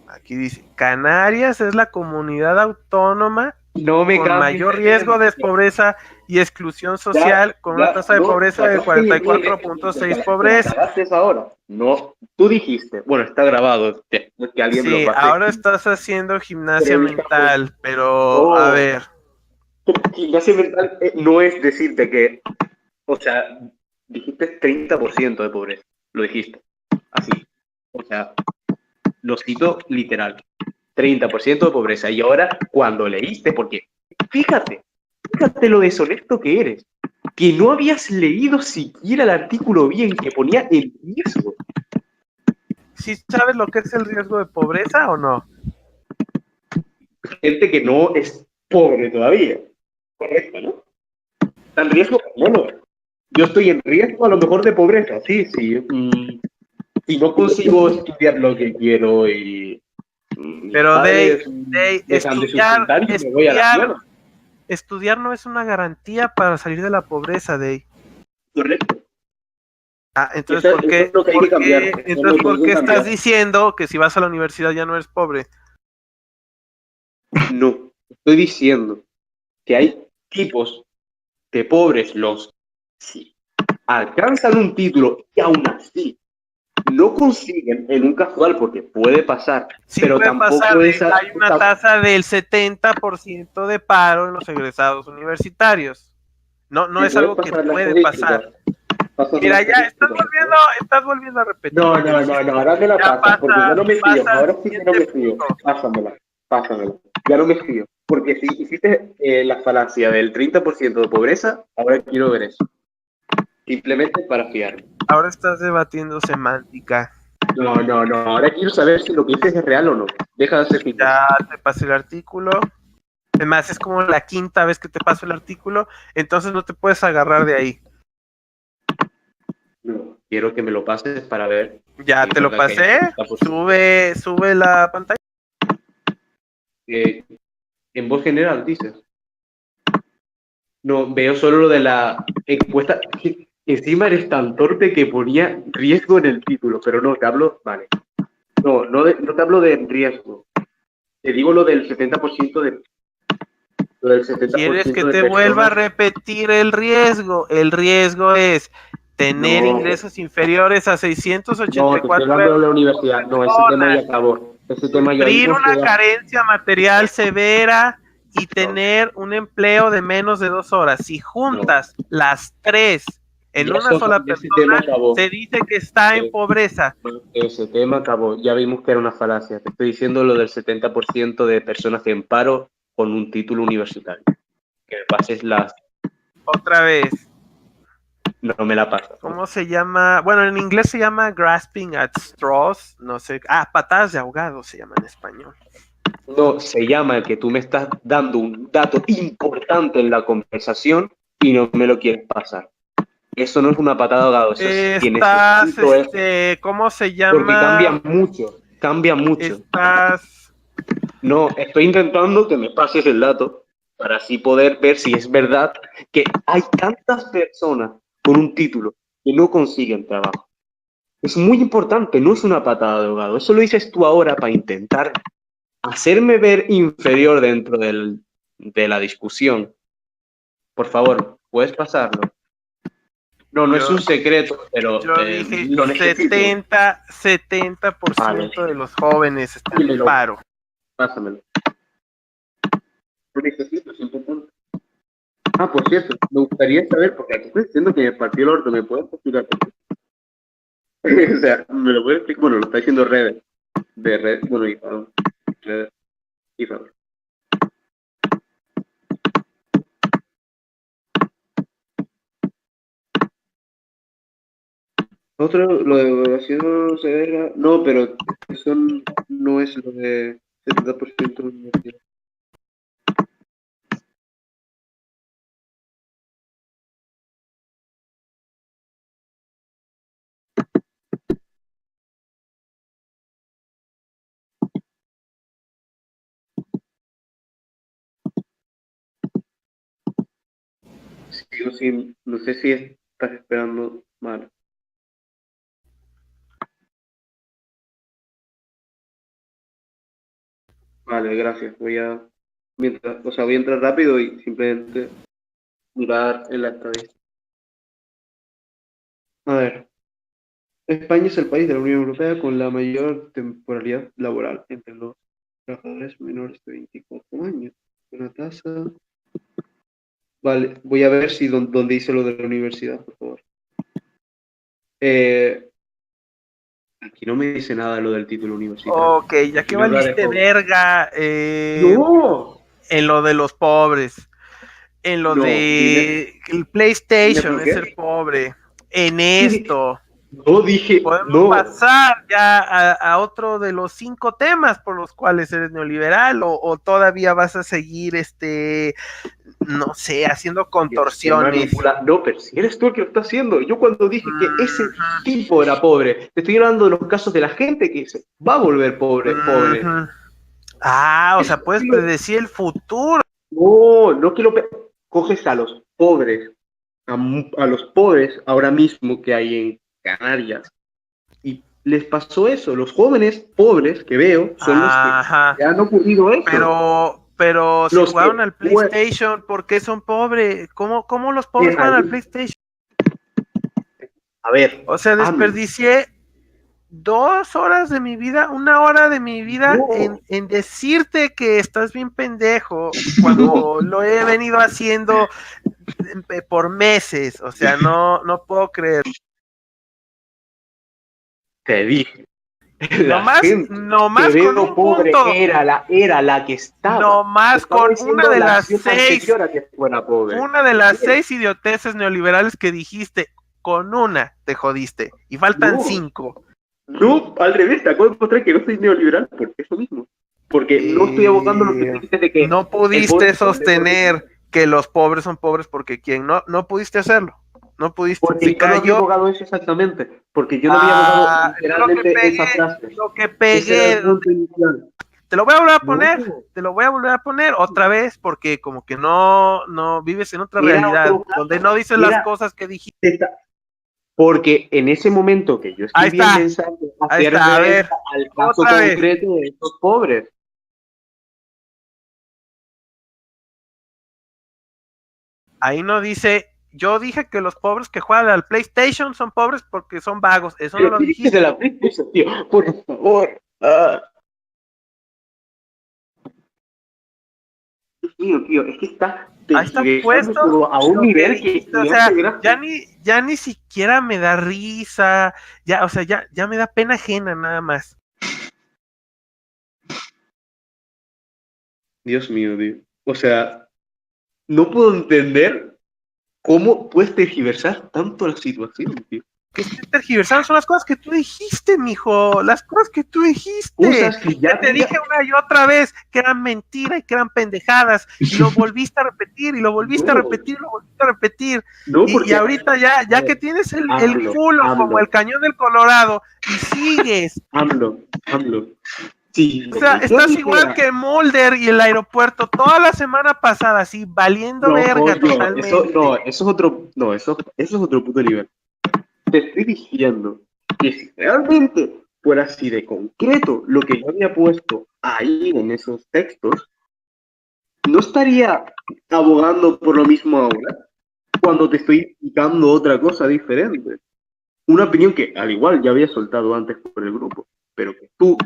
Aquí dice, Canarias es la comunidad autónoma con mayor de riesgo de pobreza y exclusión social, con una tasa de pobreza de 44.6 pobreza. Ahora. No, tú dijiste, bueno, está grabado, que alguien sí, lo ahora estás haciendo gimnasia mental, pero a ver. Gimnasia mental no es decirte que, o sea, dijiste 30% de pobreza, lo dijiste, así, o sea, lo cito literal, 30% de pobreza. Y ahora, cuando leíste, porque fíjate lo deshonesto que eres, que no habías leído siquiera el artículo bien, que ponía en riesgo. ¿Sí sabes lo que es el riesgo de pobreza o no? Gente que no es pobre todavía. Correcto, ¿no? ¿Está en riesgo? No. Yo estoy en riesgo a lo mejor de pobreza, sí. Si no consigo estudiar lo que quiero y... Pero estudiar no es una garantía para salir de la pobreza, Dey. Correcto. Entonces, ¿por qué estás diciendo que si vas a la universidad ya no eres pobre? No, estoy diciendo que hay tipos de pobres los sí alcanzan un título y aún así no consiguen en un casual, porque puede pasar, sí, pero puede tampoco pasar, hay una tasa del 70% de paro en los egresados universitarios. No es algo que puede pasar. Mira, ya estás volviendo a repetir. No, ahora me la pasas, porque yo no me fío, ahora sí que no me fío. Pásamela. Ya no me fío, porque si hiciste la falacia del 30% de pobreza, ahora quiero ver eso. Simplemente para fiarme. Ahora estás debatiendo semántica. No, ahora quiero saber si lo que dices es real o no. Deja de hacer pintas. Ya te pasé el artículo. Además, es como la quinta vez que te paso el artículo, entonces no te puedes agarrar de ahí. No, quiero que me lo pases para ver. Ya te lo pasé. Sube la pantalla. En voz general, dices. No, veo solo lo de la encuesta. Encima eres tan torpe que ponía riesgo en el título, pero no, te hablo, vale. No te hablo de riesgo. Te digo lo del 70% de... Lo del 70% ¿Quieres que te vuelva a repetir el riesgo? El riesgo es tener ingresos inferiores a 684 No, te estoy hablando de la universidad. No, ese tema ya acabó. Sufrir una carencia material severa y tener un empleo de menos de 2 horas. Si juntas las tres en una sola persona, se dice que está en pobreza. Ese tema acabó. Ya vimos que era una falacia. Te estoy diciendo lo del 70% de personas en paro con un título universitario. Que me pases las... Otra vez. No me la pasas. ¿Cómo se llama? Bueno, en inglés se llama grasping at straws. No sé. Patadas de ahogado se llama en español. No, se llama que tú me estás dando un dato importante en la conversación y no me lo quieres pasar. Eso no es una patada de ahogado. ¿Cómo se llama? Porque cambia mucho. No, estoy intentando que me pases el dato para así poder ver si es verdad que hay tantas personas con un título que no consiguen trabajo. Es muy importante, no es una patada de ahogado. Eso lo dices tú ahora para intentar hacerme ver inferior dentro de la discusión. Por favor, ¿puedes pasarlo? No es un secreto, pero Yo dije lo necesito. 70% Vale. de los jóvenes están en Dímelo. paro. Pásamelo. Lo necesito, es importante. Por cierto, me gustaría saber, porque aquí estoy diciendo que me partió el orto, ¿me puedes explicar? O sea, me lo puedes explicar. Bueno, lo está diciendo Redes. De Red, bueno, y perdón. Redes. Y perdón. Otro, lo de evaluación severa. No, pero eso no es lo de 70% de universidad. Sigo sin, no sé si estás esperando mal. Vale, gracias. Voy a entrar rápido y simplemente mirar en la estadística. A ver, España es el país de la Unión Europea con la mayor temporalidad laboral entre los trabajadores menores de 24 años. Una tasa. Vale, voy a ver si donde dice lo de la universidad, por favor. Aquí no me dice nada lo del título universitario. Ok, ya que valiste verga ¡No! en lo de los pobres, en lo No, de el PlayStation ¿por es qué? ser pobre, en esto. No dije, Podemos no. pasar ya a otro de los 5 temas por los cuales eres neoliberal o todavía vas a seguir no sé, haciendo contorsiones. No, pero si eres tú el que lo está haciendo. Yo cuando dije que ese tipo era pobre, te estoy hablando de los casos de la gente que se va a volver pobre. O sea, puedes predecir el futuro. No que coges a los pobres, a los pobres ahora mismo que hay en Canarias, y les pasó eso. Los jóvenes pobres que veo son los que han ocurrido eso. Pero si Los jugaron que al PlayStation, ¿por qué son pobres? ¿Cómo los pobres juegan al PlayStation? A ver. O sea, desperdicié 2 horas de mi vida, 1 hora de mi vida en decirte que estás bien pendejo cuando lo he venido haciendo por meses. O sea, no puedo creer. Te dije. Nomás con un pobre punto. Era la que estaba. Nomás con una de las 6. Una de las 6 idioteces neoliberales que dijiste, con una te jodiste. Y faltan 5. No, al revés, te acabo de mostrar que no soy neoliberal por eso mismo. Porque no estoy abogando lo que dices de que. No pudiste sostener que los pobres son pobres porque quieren. No pudiste hacerlo. No pudiste. Porque yo no había abogado eso exactamente. Porque yo no había abogado literalmente esa frase. Lo que pegué. Te lo voy a volver a poner. Te lo voy a volver a poner otra vez porque como que no vives en otra realidad donde no dices las cosas que dijiste. Porque en ese momento que yo escribí el mensaje hacer referencia al caso concreto de estos pobres. Ahí no dice, yo dije que los pobres que juegan al PlayStation son pobres porque son vagos. Eso no lo dijiste. De la PlayStation, tío, por favor. Dios mío, tío, es que está puesto a un nivel que o sea, ya ni siquiera me da risa, ya, o sea, ya me da pena ajena nada más. Dios mío, tío. O sea, no puedo entender cómo puedes tergiversar tanto la situación, tío. Que estés tergiversando son las cosas que tú dijiste, mijo, las cosas que tú dijiste. Que ya te dije una y otra vez que eran mentiras y que eran pendejadas, y lo volviste a repetir, y lo volviste a repetir, y lo volviste a repetir. Y ahorita ya que tienes el culo como el cañón del Colorado, y sigues. AMLO. Sí, o sea, estás igual que Mulder y el aeropuerto toda la semana pasada, así, valiendo verga totalmente. Eso es otro puto nivel. Te estoy diciendo que si realmente fuera así de concreto lo que yo había puesto ahí en esos textos, ¿no estaría abogando por lo mismo ahora? cuando te estoy explicando otra cosa diferente. Una opinión que al igual ya había soltado antes por el grupo, pero que tú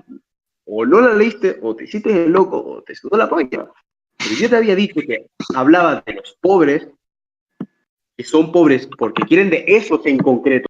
o no la leíste, o te hiciste el loco, o te sudó la polla. Pero yo te había dicho que hablaba de los pobres, que son pobres porque quieren de esos en concreto.